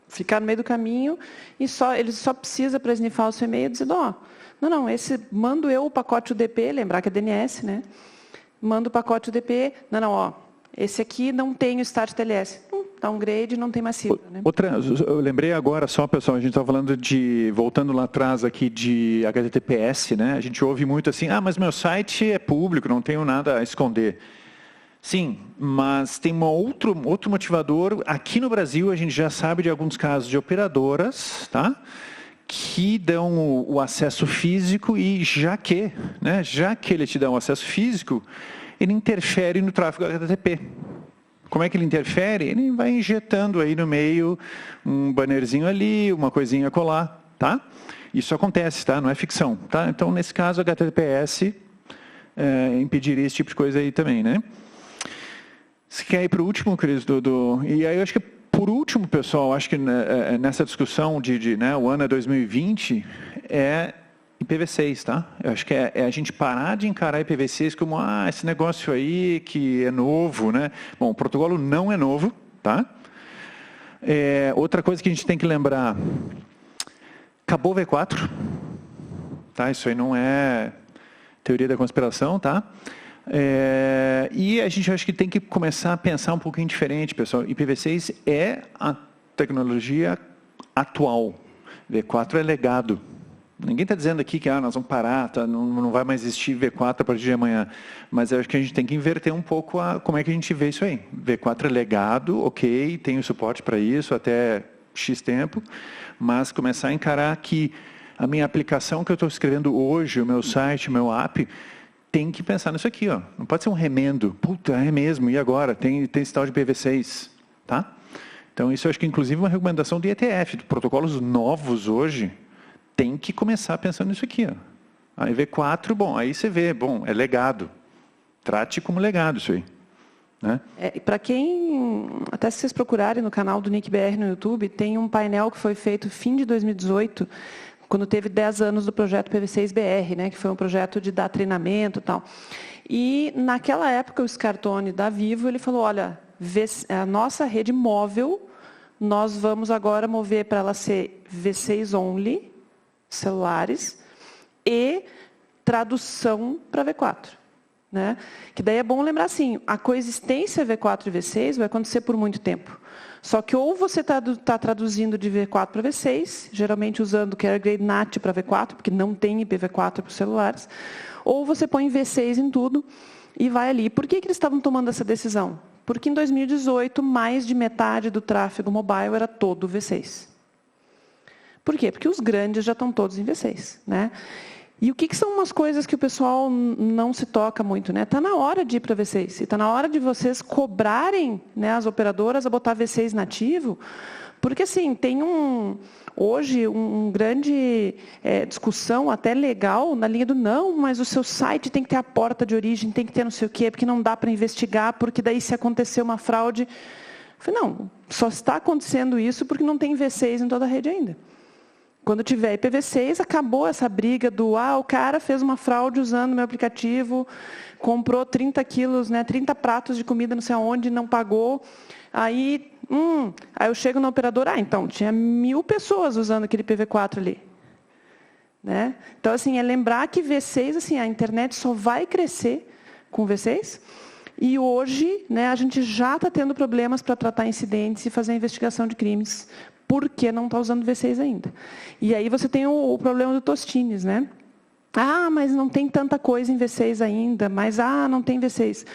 ficar no meio do caminho e ele só precisa, para esnifar o seu e-mail, dizer, mando eu o pacote UDP, lembrar que é DNS, né? Mando o pacote UDP, esse aqui não tem o Start TLS. Downgrade, não tem mais cifra. Né? Eu lembrei agora só, pessoal, a gente estava falando voltando lá atrás aqui de HTTPS, né? A gente ouve muito assim, mas meu site é público, não tenho nada a esconder. Sim, mas tem outro motivador. Aqui no Brasil, a gente já sabe de alguns casos de operadoras, tá? Que dão o acesso físico e já que ele te dá um acesso físico, ele interfere no tráfego HTTP. Como é que ele interfere? Ele vai injetando aí no meio um bannerzinho ali, uma coisinha colar, tá? Isso acontece, tá? Não é ficção, tá? Então, nesse caso, o HTTPS impediria esse tipo de coisa aí também, né? Você quer ir para o último, Cris? E aí, eu acho que, por último, pessoal, acho que nessa discussão o ano é 2020, é IPv6, tá? Eu acho que é a gente parar de encarar IPv6 como, esse negócio aí que é novo, né? Bom, o protocolo não é novo, tá? Outra coisa que a gente tem que lembrar, acabou o V4, tá? Isso aí não é teoria da conspiração, tá? E a gente acho que tem que começar a pensar um pouquinho diferente, pessoal. IPv6 é a tecnologia atual, V4 é legado. Ninguém está dizendo aqui que nós vamos parar, não vai mais existir V4 a partir de amanhã. Mas eu acho que a gente tem que inverter um pouco como é que a gente vê isso aí. V4 é legado, ok, tem o suporte para isso até X tempo, mas começar a encarar que a minha aplicação que eu estou escrevendo hoje, o meu site, o meu app, tem que pensar nisso aqui. Não pode ser um remendo. Puta, é mesmo, e agora? Tem esse tal de IPv6. Tá? Então, isso eu acho que inclusive é uma recomendação do IETF, de protocolos novos hoje, tem que começar pensando nisso aqui. Aí V4, aí você vê, é legado. Trate como legado isso aí. Né? Para quem, até se vocês procurarem no canal do NICBR no YouTube, tem um painel que foi feito fim de 2018, quando teve 10 anos do projeto PV6BR, né, que foi um projeto de dar treinamento e tal. E, naquela época, o Scartone da Vivo, ele falou, olha, a nossa rede móvel, nós vamos agora mover para ela ser V6 only, celulares, e tradução para V4. Né? Que daí é bom lembrar assim, a coexistência V4 e V6 vai acontecer por muito tempo. Só que ou você está traduzindo de V4 para V6, geralmente usando Carrier Grade NAT para V4, porque não tem IPv4 para os celulares, ou você põe V6 em tudo e vai ali. Por que eles estavam tomando essa decisão? Porque em 2018, mais de metade do tráfego mobile era todo V6. Por quê? Porque os grandes já estão todos em V6. Né? E o que são umas coisas que o pessoal não se toca muito? Está na hora de ir para V6. E está na hora de vocês cobrarem, né, as operadoras a botar V6 nativo, porque assim, tem hoje um grande discussão até legal na linha do não, mas o seu site tem que ter a porta de origem, tem que ter não sei o quê, porque não dá para investigar, porque daí se acontecer uma fraude... Eu falei, não, só está acontecendo isso porque não tem V6 em toda a rede ainda. Quando tiver IPv6, acabou essa briga do o cara fez uma fraude usando meu aplicativo, comprou 30 quilos, né, 30 pratos de comida não sei aonde, não pagou. Aí eu chego na operadora, então, tinha 1000 pessoas usando aquele IPv4 ali. Né? Então, assim, é lembrar que V6, assim, a internet só vai crescer com V6. E hoje, né, a gente já está tendo problemas para tratar incidentes e fazer a investigação de crimes, porque não está usando V6 ainda. E aí você tem o problema do Tostines, né? Mas não tem tanta coisa em V6 ainda, mas não tem V6.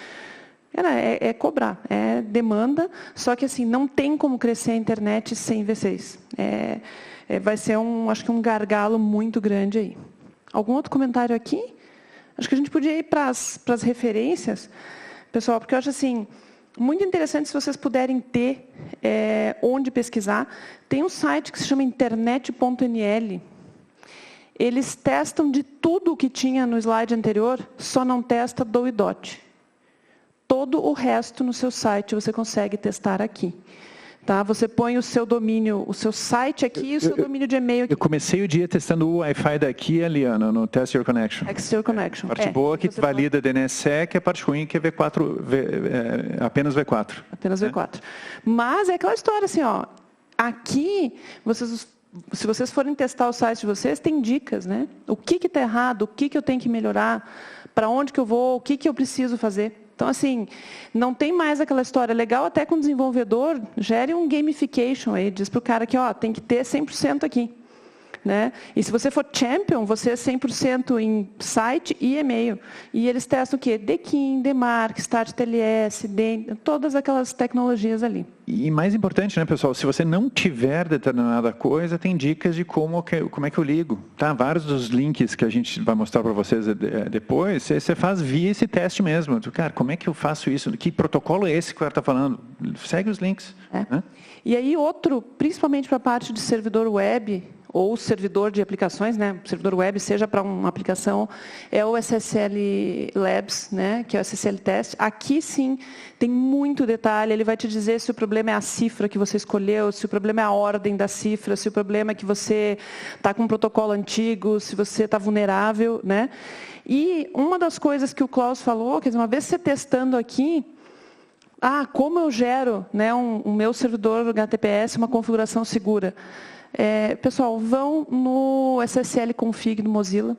É cobrar, é demanda, só que assim, não tem como crescer a internet sem V6. Vai ser acho que um gargalo muito grande aí. Algum outro comentário aqui? Acho que a gente podia ir para as referências, pessoal, porque eu acho assim, muito interessante se vocês puderem ter onde pesquisar. Tem um site que se chama internet.nl. Eles testam de tudo o que tinha no slide anterior, só não testa do e dot. Todo o resto no seu site você consegue testar aqui. Tá? Você põe o seu domínio, o seu site aqui e o seu domínio de e-mail aqui. Eu comecei o dia testando o Wi-Fi daqui, Eliana, no Test Your Connection. Test Your Connection. A parte boa é que valida DNSSEC, a parte ruim é que é V4, apenas V4. Apenas V4. Mas é aquela história assim, ó, aqui, se vocês forem testar o site de vocês, tem dicas, né? O que está errado, o que eu tenho que melhorar, para onde que eu vou, o que eu preciso fazer. Então, assim, não tem mais aquela história. Legal até com o desenvolvedor, gere um gamification aí, diz para o cara que, ó, tem que ter 100% aqui. Né? E se você for champion, você é 100% em site e e-mail. E eles testam o quê? DKIM, DMARC, StartTLS, todas aquelas tecnologias ali. E mais importante, né, pessoal, se você não tiver determinada coisa, tem dicas de como é que eu ligo. Tá? Vários dos links que a gente vai mostrar para vocês depois, você faz via esse teste mesmo. Cara, como é que eu faço isso? Que protocolo é esse que o cara está falando? Segue os links. Né? E aí outro, principalmente para a parte de servidor web, ou servidor de aplicações, né? Servidor web, seja para uma aplicação, é o SSL Labs, né? Que é o SSL Test. Aqui, sim, tem muito detalhe. Ele vai te dizer se o problema é a cifra que você escolheu, se o problema é a ordem da cifra, se o problema é que você está com um protocolo antigo, se você está vulnerável, né? E uma das coisas que o Klaus falou, quer dizer, uma vez você testando aqui, como eu gero, né, o meu servidor HTTPS, uma configuração segura? Pessoal, vão no SSL Config do Mozilla.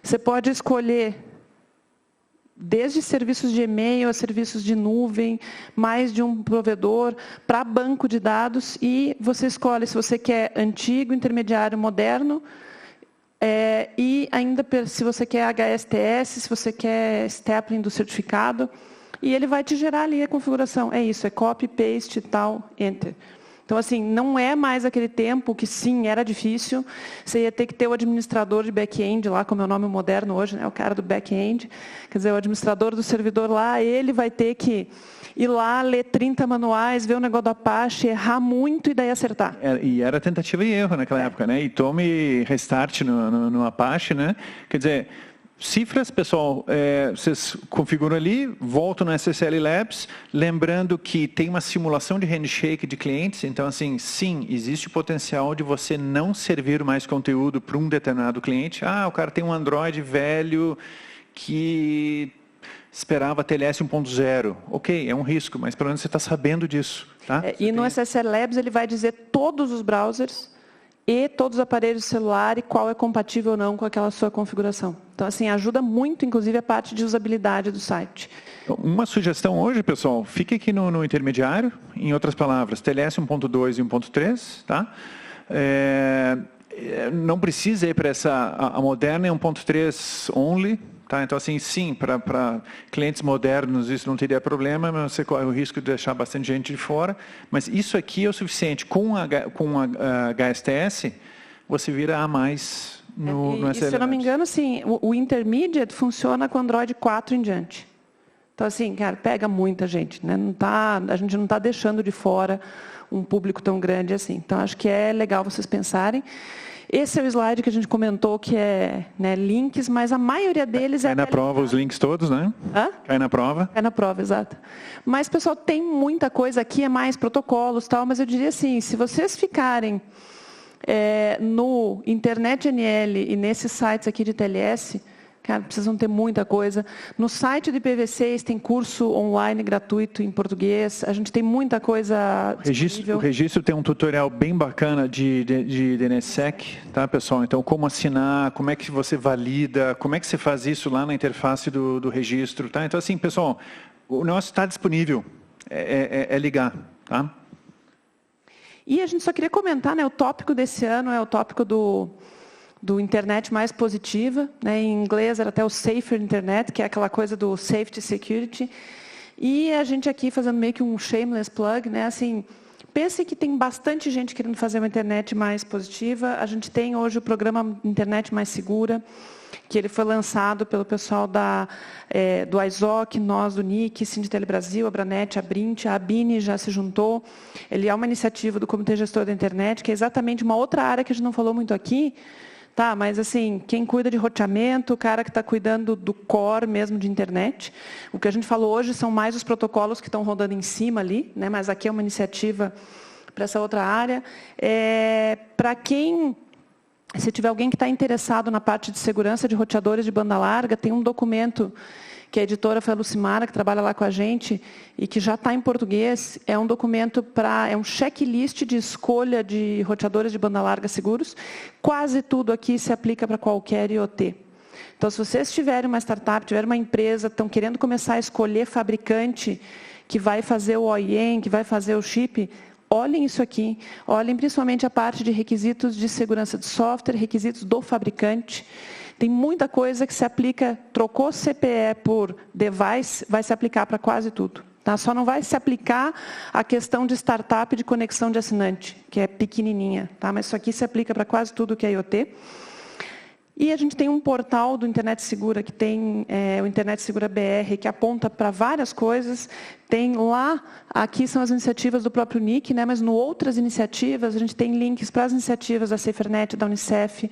Você pode escolher desde serviços de e-mail a serviços de nuvem, mais de um provedor, para banco de dados, e você escolhe se você quer antigo, intermediário, moderno, e ainda se você quer HSTS, se você quer stapling do certificado, e ele vai te gerar ali a configuração. É isso, é copy, paste, tal, enter. Então, assim, não é mais aquele tempo que, sim, era difícil. Você ia ter que ter o administrador de back-end lá, como é o nome moderno hoje, né? O cara do back-end. Quer dizer, o administrador do servidor lá, ele vai ter que ir lá, ler 30 manuais, ver o negócio do Apache, errar muito e daí acertar. E era tentativa e erro naquela época, né? E tome restart no Apache, né? Quer dizer... Cifras, pessoal, vocês configuram ali, voltam no SSL Labs, lembrando que tem uma simulação de handshake de clientes, então, assim, sim, existe o potencial de você não servir mais conteúdo para um determinado cliente. O cara tem um Android velho que esperava TLS 1.0. Ok, é um risco, mas pelo menos você está sabendo disso. Tá? E no SSL Labs ele vai dizer todos os browsers e todos os aparelhos de celular e qual é compatível ou não com aquela sua configuração. Então, assim, ajuda muito, inclusive, a parte de usabilidade do site. Uma sugestão hoje, pessoal, fique aqui no intermediário, em outras palavras, TLS 1.2 e 1.3, tá? Não precisa ir para a moderna é 1.3 only, tá? Então, assim, sim, para clientes modernos isso não teria problema, mas você corre o risco de deixar bastante gente de fora. Mas isso aqui é o suficiente. Com a HSTS, você vira A+, no SSL. Se eu não me engano, sim, o Intermediate funciona com Android 4 em diante. Então, assim, cara, pega muita gente, né? A gente não está deixando de fora um público tão grande assim. Então, acho que é legal vocês pensarem. Esse é o slide que a gente comentou, que é, né, links, mas a maioria deles Cai na prova os links todos, né? Cai na prova. Cai na prova, exato. Mas, pessoal, tem muita coisa aqui, é mais protocolos, tal, mas eu diria assim, se vocês ficarem no Internet NL e nesses sites aqui de TLS, cara, precisam ter muita coisa. No site do IPv6 tem curso online gratuito em português. A gente tem muita coisa disponível. O registro tem um tutorial bem bacana de DNSSEC, tá, pessoal? Então, como assinar, como é que você valida, como é que você faz isso lá na interface do registro, tá? Então, assim, pessoal, o nosso está disponível. É ligar, tá? E a gente só queria comentar, né, o tópico desse ano é o tópico do internet mais positiva, né? Em inglês era até o Safer Internet, que é aquela coisa do Safety Security. E a gente aqui fazendo meio que um shameless plug, né? Assim, pense que tem bastante gente querendo fazer uma internet mais positiva. A gente tem hoje o programa Internet Mais Segura, que ele foi lançado pelo pessoal do ISOC, nós do NIC, Sindtel Brasil, a Abranet, a Brint, a Abine já se juntou. Ele é uma iniciativa do Comitê Gestor da Internet, que é exatamente uma outra área que a gente não falou muito aqui, Tá, mas assim, quem cuida de roteamento, o cara que está cuidando do core mesmo de internet. O que a gente falou hoje são mais os protocolos que estão rodando em cima ali, né? Mas aqui é uma iniciativa para essa outra área. Para quem, se tiver alguém que está interessado na parte de segurança de roteadores de banda larga, tem um documento que a editora foi a Lucimara, que trabalha lá com a gente, e que já está em português. É um documento é um checklist de escolha de roteadores de banda larga seguros. Quase tudo aqui se aplica para qualquer IoT. Então, se vocês tiverem uma startup, tiverem uma empresa, estão querendo começar a escolher fabricante que vai fazer o OEM, que vai fazer o chip, olhem isso aqui. Olhem principalmente a parte de requisitos de segurança de software, requisitos do fabricante. Tem muita coisa que se aplica, trocou CPE por device, vai se aplicar para quase tudo. Tá? Só não vai se aplicar a questão de startup de conexão de assinante, que é pequenininha. Tá? Mas isso aqui se aplica para quase tudo que é IoT. E a gente tem um portal do Internet Segura, que tem o Internet Segura BR, que aponta para várias coisas. Tem lá, aqui são as iniciativas do próprio NIC, né? Mas no outras iniciativas, a gente tem links para as iniciativas da SaferNet, da Unicef,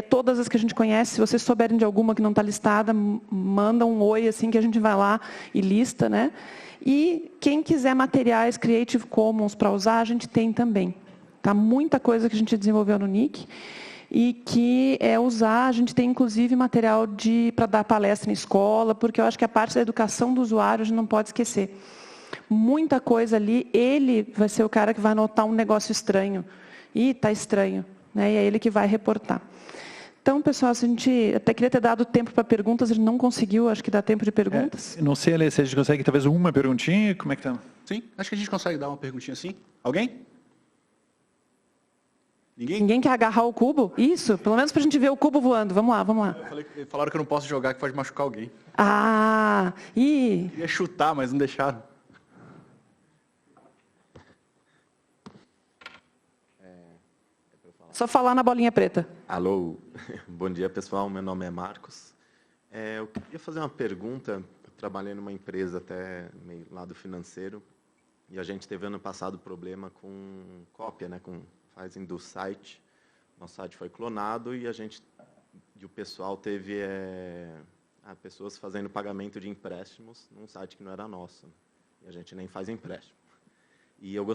todas as que a gente conhece. Se vocês souberem de alguma que não está listada, manda um oi, assim, que a gente vai lá e lista, né? E quem quiser materiais Creative Commons para usar, a gente tem também. Tá? Muita coisa que a gente desenvolveu no NIC e que usar, a gente tem inclusive material para dar palestra em escola, porque eu acho que a parte da educação do usuário a gente não pode esquecer. Muita coisa ali, ele vai ser o cara que vai notar um negócio estranho. Ih, está estranho. Né? E é ele que vai reportar. Então, pessoal, a gente até queria ter dado tempo para perguntas, a gente não conseguiu, acho que dá tempo de perguntas. Não sei, Alê, se a gente consegue talvez uma perguntinha, como é que está? Sim, acho que a gente consegue dar uma perguntinha assim. Alguém? Ninguém? Ninguém quer agarrar o cubo? Isso, pelo menos para a gente ver o cubo voando. Vamos lá, vamos lá. Falaram que eu não posso jogar, que pode machucar alguém. Ah, Eu ia chutar, mas não deixaram. Só falar na bolinha preta. Alô, bom dia pessoal, meu nome é Marcos. Eu queria fazer uma pergunta. Eu trabalhei numa empresa até meio lado financeiro e a gente teve ano passado problema com cópia, né, com fazem do site. Nosso site foi clonado e o pessoal teve pessoas fazendo pagamento de empréstimos num site que não era nosso. E a gente nem faz empréstimo. E eu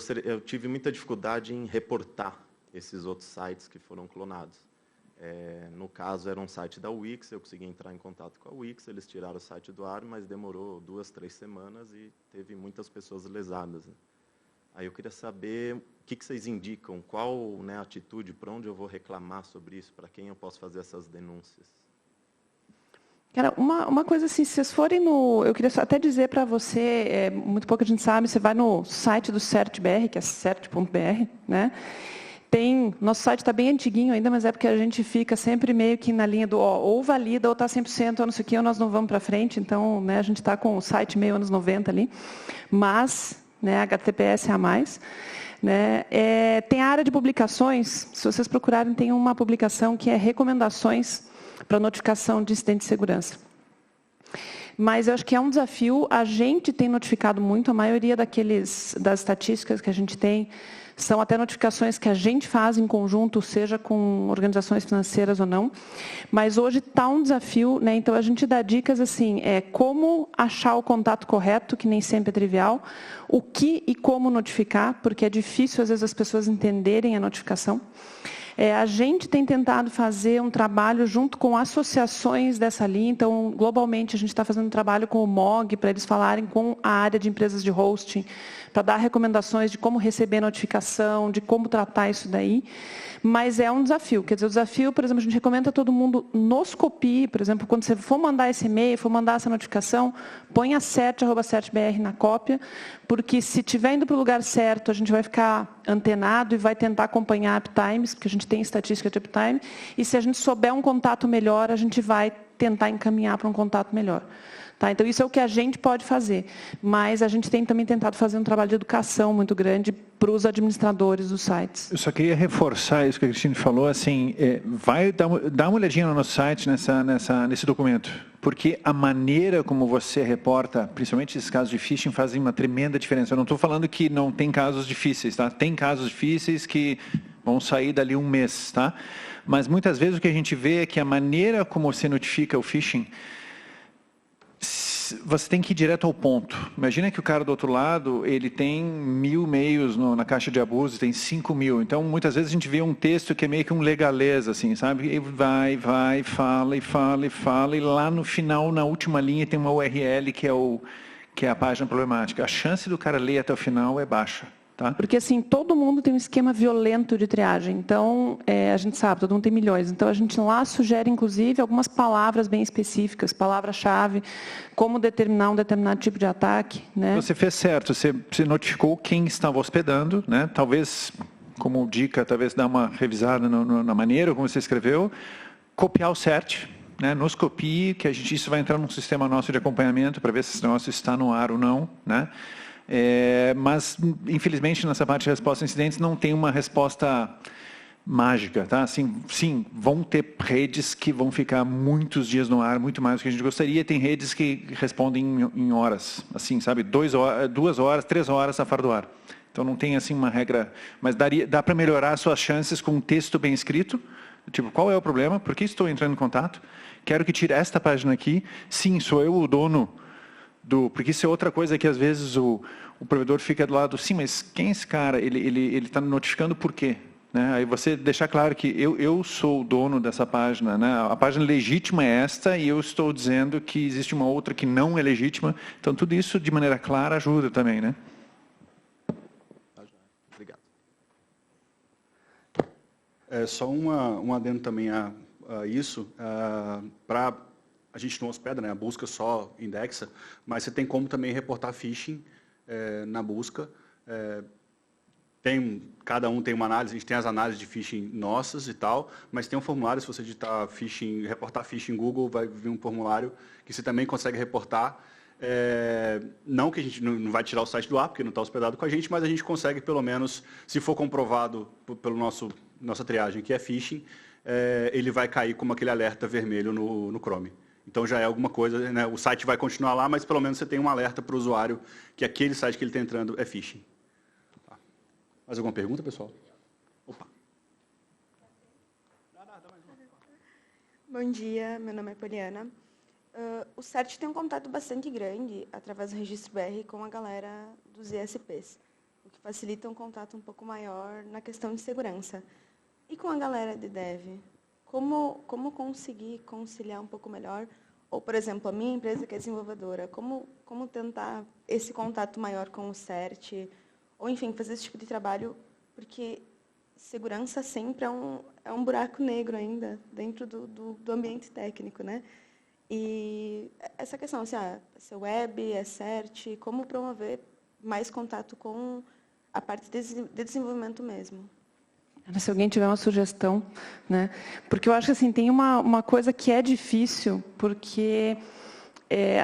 tive muita dificuldade em reportar esses outros sites que foram clonados. No caso, era um site da Wix, eu consegui entrar em contato com a Wix, eles tiraram o site do ar, mas demorou 2, 3 semanas e teve muitas pessoas lesadas. Né? Aí eu queria saber o que vocês indicam, qual, né, atitude, para onde eu vou reclamar sobre isso, para quem eu posso fazer essas denúncias. Cara, uma coisa assim, se vocês forem eu queria até dizer para você, muito pouco a gente sabe, você vai no site do CertBR, que é cert.br, né? Nosso site está bem antiguinho ainda, mas é porque a gente fica sempre meio que na linha do ou valida, ou está 100%, ou não sei o quê, ou nós não vamos para frente. Então, né, a gente está com o site meio anos 90 ali. Mas, né, HTTPS a mais. Né, tem a área de publicações. Se vocês procurarem, tem uma publicação que é recomendações para notificação de incidente de segurança. Mas eu acho que é um desafio. A gente tem notificado muito, a maioria das estatísticas que a gente tem são até notificações que a gente faz em conjunto, seja com organizações financeiras ou não. Mas hoje está um desafio, né? Então a gente dá dicas assim, como achar o contato correto, que nem sempre é trivial, o que e como notificar, porque é difícil às vezes as pessoas entenderem a notificação. A gente tem tentado fazer um trabalho junto com associações dessa linha. Então, globalmente, a gente está fazendo um trabalho com o MOG, para eles falarem com a área de empresas de hosting, para dar recomendações de como receber notificação, de como tratar isso daí. Mas é um desafio. Quer dizer, o desafio, por exemplo, a gente recomenda todo mundo nos copie. Por exemplo, quando você for mandar esse e-mail, for mandar essa notificação, põe a cert@certbr na cópia, porque se estiver indo para o lugar certo, a gente vai ficar antenado e vai tentar acompanhar uptimes, porque a gente tem estatística de uptime, e se a gente souber um contato melhor, a gente vai tentar encaminhar para um contato melhor. Tá? Então, isso é o que a gente pode fazer. Mas a gente tem também tentado fazer um trabalho de educação muito grande para os administradores dos sites. Eu só queria reforçar isso que a Cristina falou, assim, vai dar uma olhadinha no nosso site, nesse documento, porque a maneira como você reporta, principalmente esses casos de phishing, fazem uma tremenda diferença. Eu não estou falando que não tem casos difíceis, tá? Tem casos difíceis que vão sair dali um mês, tá? Mas muitas vezes o que a gente vê é que a maneira como você notifica o phishing, você tem que ir direto ao ponto. Imagina que o cara do outro lado, ele tem 1000 e-mails na caixa de abuso, tem 5.000. Então, muitas vezes a gente vê um texto que é meio que um legalês, assim, sabe? E vai, fala, e lá no final, na última linha, tem uma URL que é a página problemática. A chance do cara ler até o final é baixa. Tá? Porque, assim, todo mundo tem um esquema violento de triagem. Então, a gente sabe, todo mundo tem milhões. Então, a gente lá sugere, inclusive, algumas palavras bem específicas, palavra-chave, como determinar um determinado tipo de ataque. Né? Você fez certo, você notificou quem estava hospedando, né? Talvez, como dica, talvez dar uma revisada na maneira como você escreveu, copiar o CERT, né? Nos copie, que isso vai entrar num sistema nosso de acompanhamento para ver se esse negócio está no ar ou não, né? Mas, infelizmente, nessa parte de resposta a incidentes não tem uma resposta mágica, tá? Assim, sim, vão ter redes que vão ficar muitos dias no ar, muito mais do que a gente gostaria. Tem redes que respondem em horas, assim, sabe? 2 horas, 3 horas a fora do ar. Então, não tem, assim, uma regra, mas dá para melhorar suas chances com um texto bem escrito, tipo, qual é o problema? Por que estou entrando em contato? Quero que tire esta página aqui. Sim, sou eu o dono porque isso é outra coisa que às vezes o provedor fica do lado, sim, mas quem é esse cara? Ele está notificando por quê? Né? Aí você deixar claro que eu sou o dono dessa página, né? A página legítima é esta e eu estou dizendo que existe uma outra que não é legítima. Então, tudo isso de maneira clara ajuda também, né? Obrigado. Só um adendo também a isso, para... A gente não hospeda, né? A busca só indexa, mas você tem como também reportar phishing na busca. Cada um tem uma análise, a gente tem as análises de phishing nossas e tal, mas tem um formulário, se você digitar reportar phishing em Google, vai vir um formulário que você também consegue reportar. Não que a gente não vai tirar o site do ar, porque não está hospedado com a gente, mas a gente consegue, pelo menos, se for comprovado pelo nossa triagem que é phishing, ele vai cair como aquele alerta vermelho no Chrome. Então, já é alguma coisa, né? O site vai continuar lá, mas pelo menos você tem um alerta para o usuário que aquele site que ele está entrando é phishing. Tá. Mais alguma pergunta, pessoal? Opa. Bom dia, meu nome é Poliana. O CERT tem um contato bastante grande, através do registro BR, com a galera dos ISPs, o que facilita um contato um pouco maior na questão de segurança. E com a galera de dev? Como conseguir conciliar um pouco melhor? Ou, por exemplo, a minha empresa que é desenvolvedora, como tentar esse contato maior com o CERT? Ou, enfim, fazer esse tipo de trabalho, porque segurança sempre é um buraco negro ainda dentro do ambiente técnico, né? E essa questão, assim, se é web, é CERT, como promover mais contato com a parte de desenvolvimento mesmo? Se alguém tiver uma sugestão, né? Porque eu acho que assim, tem uma coisa que é difícil, porque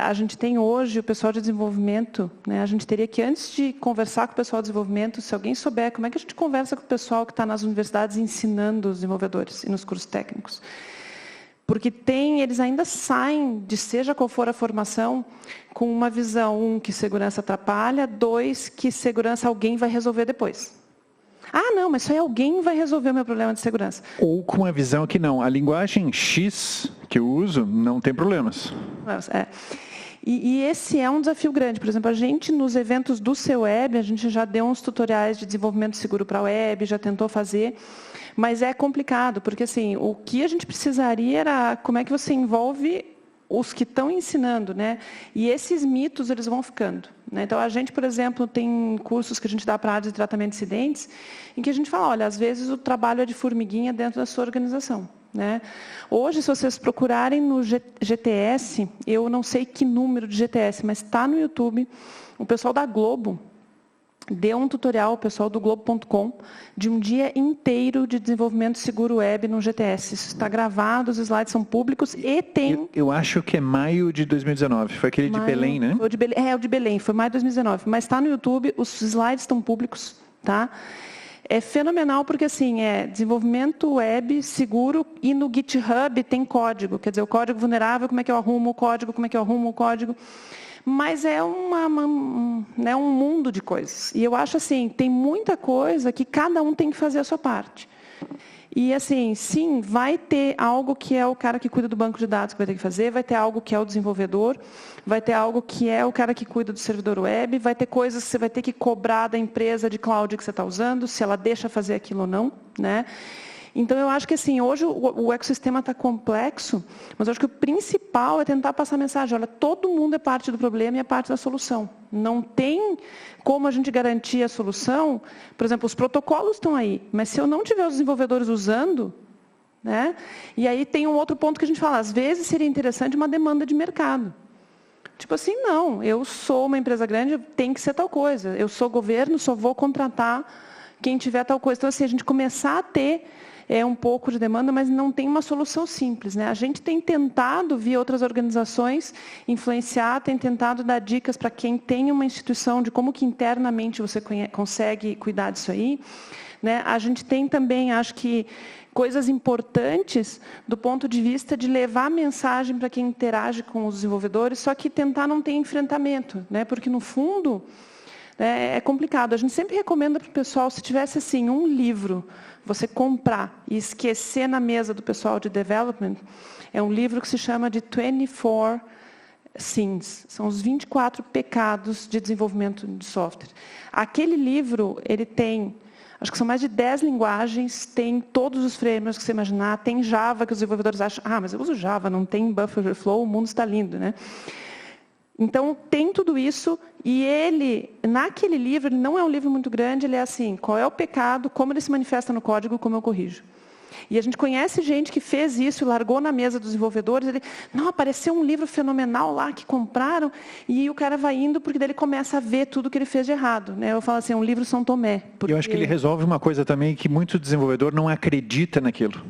a gente tem hoje o pessoal de desenvolvimento, né? A gente teria que, antes de conversar com o pessoal de desenvolvimento, se alguém souber como é que a gente conversa com o pessoal que está nas universidades ensinando os desenvolvedores e nos cursos técnicos. Porque eles ainda saem de seja qual for a formação, com uma visão, que segurança atrapalha, 2, que segurança alguém vai resolver depois. Não, mas só alguém vai resolver o meu problema de segurança. Ou com a visão que não, a linguagem X que eu uso não tem problemas. E esse é um desafio grande. Por exemplo, a gente, nos eventos do CWeb, a gente já deu uns tutoriais de desenvolvimento seguro para a web, já tentou fazer, mas é complicado, porque assim, o que a gente precisaria era como é que você envolve os que estão ensinando, né? E esses mitos, eles vão ficando. Né? Então, a gente, por exemplo, tem cursos que a gente dá para a área de tratamento de incidentes, em que a gente fala, olha, às vezes o trabalho é de formiguinha dentro da sua organização. Né? Hoje, se vocês procurarem no GTS, eu não sei que número de GTS, mas está no YouTube, o pessoal da Globo deu um tutorial, o pessoal do Globo.com, de um dia inteiro de desenvolvimento seguro web no GTS. Isso está gravado, os slides são públicos e tem... Eu acho que é maio de 2019, foi aquele de Belém, né? Foi o de Belém, foi maio de 2019. Mas está no YouTube, os slides estão públicos, tá? É fenomenal porque, assim, é desenvolvimento web seguro e no GitHub tem código. Quer dizer, o código vulnerável, como é que eu arrumo o código, como é que eu arrumo o código. Mas é né, um mundo de coisas. E eu acho assim, tem muita coisa que cada um tem que fazer a sua parte. E assim, sim, vai ter algo que é o cara que cuida do banco de dados que vai ter que fazer, vai ter algo que é o desenvolvedor, vai ter algo que é o cara que cuida do servidor web, vai ter coisas que você vai ter que cobrar da empresa de cloud que você está usando, se ela deixa fazer aquilo ou não, né? Então, eu acho que assim, hoje o ecossistema está complexo, mas eu acho que o principal é tentar passar a mensagem, olha, todo mundo é parte do problema e é parte da solução. Não tem como a gente garantir a solução. Por exemplo, os protocolos estão aí, mas se eu não tiver os desenvolvedores usando, né? E aí tem um outro ponto que a gente fala, às vezes seria interessante uma demanda de mercado. Tipo assim, não, eu sou uma empresa grande, tem que ser tal coisa. Eu sou governo, só vou contratar quem tiver tal coisa. Então, assim, a gente começar a ter um pouco de demanda, mas não tem uma solução simples, né? A gente tem tentado, via outras organizações, influenciar, tem tentado dar dicas para quem tem uma instituição de como que internamente você consegue cuidar disso aí, né? A gente tem também, acho que, coisas importantes do ponto de vista de levar a mensagem para quem interage com os desenvolvedores, só que tentar não ter enfrentamento, né? Porque, no fundo, é complicado. A gente sempre recomenda para o pessoal, se tivesse assim, um livro, você comprar e esquecer na mesa do pessoal de development, é um livro que se chama de 24 Sins. São os 24 pecados de desenvolvimento de software. Aquele livro, ele tem, acho que são mais de 10 linguagens, tem todos os frameworks que você imaginar, tem Java, que os desenvolvedores acham, mas eu uso Java, não tem buffer overflow, o mundo está lindo, né? Então, tem tudo isso, e ele, naquele livro, ele não é um livro muito grande, ele é assim, qual é o pecado, como ele se manifesta no código, como eu corrijo. E a gente conhece gente que fez isso, largou na mesa dos desenvolvedores, ele, não, apareceu um livro fenomenal lá que compraram, e o cara vai indo, porque daí ele começa a ver tudo que ele fez de errado. Né? Eu falo assim, é um livro São Tomé. Eu acho que ele resolve uma coisa também, que muito desenvolvedor não acredita naquilo.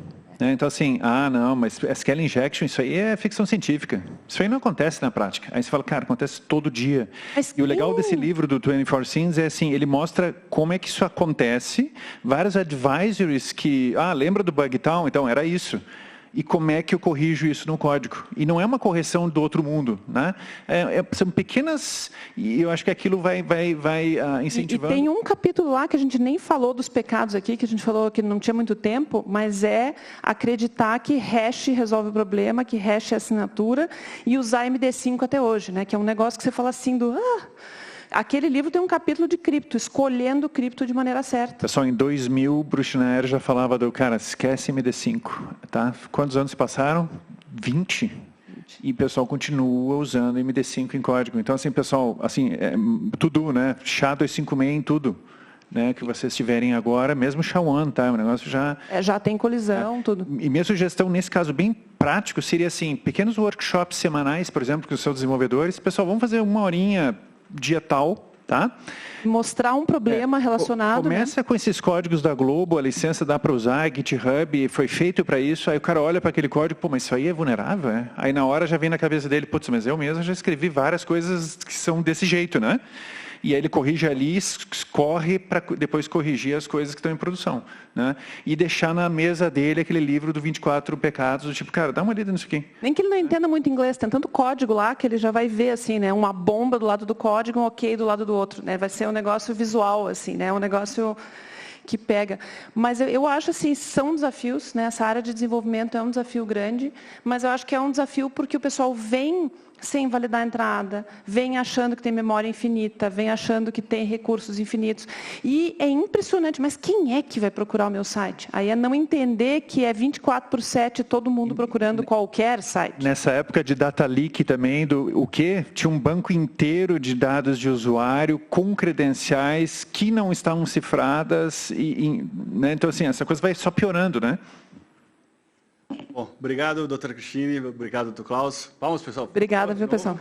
Então, assim, não, mas SQL Injection, isso aí é ficção científica. Isso aí não acontece na prática. Aí você fala, cara, acontece todo dia. E o legal desse livro do 24 Sins é assim, ele mostra como é que isso acontece, vários advisories que, lembra do bug tal? Então, era isso. E como é que eu corrijo isso no código? E não é uma correção do outro mundo, né? São pequenas, e eu acho que aquilo vai incentivando. E tem um capítulo lá que a gente nem falou dos pecados aqui, que a gente falou que não tinha muito tempo, mas é acreditar que hash resolve o problema, que hash é assinatura, e usar MD5 até hoje, né? Que é um negócio que você fala assim do... Aquele livro tem um capítulo de cripto, escolhendo cripto de maneira certa. Pessoal, em 2000, Bruchner já falava do, cara, esquece MD5, tá? Quantos anos se passaram? 20. E o pessoal continua usando MD5 em código. Então, assim, pessoal, assim, tudo, né? SHA-256 em tudo. Né, que vocês tiverem agora, mesmo SHA-1, tá? O negócio já... já tem colisão, tudo. E minha sugestão, nesse caso bem prático, seria assim, pequenos workshops semanais, por exemplo, com os seus desenvolvedores. Pessoal, vamos fazer 1 horinha dia tal, tá? Mostrar um problema relacionado. Começa com esses códigos da Globo, a licença dá para usar, GitHub foi feito para isso, aí o cara olha para aquele código, mas isso aí é vulnerável, é? Aí na hora já vem na cabeça dele, putz, mas eu mesmo já escrevi várias coisas que são desse jeito, né? E aí ele corrige ali, corre para depois corrigir as coisas que estão em produção. Né? E deixar na mesa dele aquele livro do 24 pecados, do tipo, cara, dá uma lida nisso aqui. Nem que ele não entenda muito inglês, tem tanto código lá que ele já vai ver, assim, né? Uma bomba do lado do código, um ok do lado do outro. Né? Vai ser um negócio visual, assim, né? Um negócio que pega. Mas eu acho, assim, são desafios, né? Essa área de desenvolvimento é um desafio grande, mas eu acho que é um desafio porque o pessoal vem sem validar a entrada, vem achando que tem memória infinita, vem achando que tem recursos infinitos. E é impressionante, mas quem é que vai procurar o meu site? Aí é não entender que é 24/7 todo mundo procurando qualquer site. Nessa época de data leak também, o quê? Tinha um banco inteiro de dados de usuário com credenciais que não estavam cifradas. Né? Então, assim, essa coisa vai só piorando, né? Bom, obrigado, doutora Cristine, obrigado, doutor Klaus. Palmas, pessoal. Obrigada, viu, pessoal?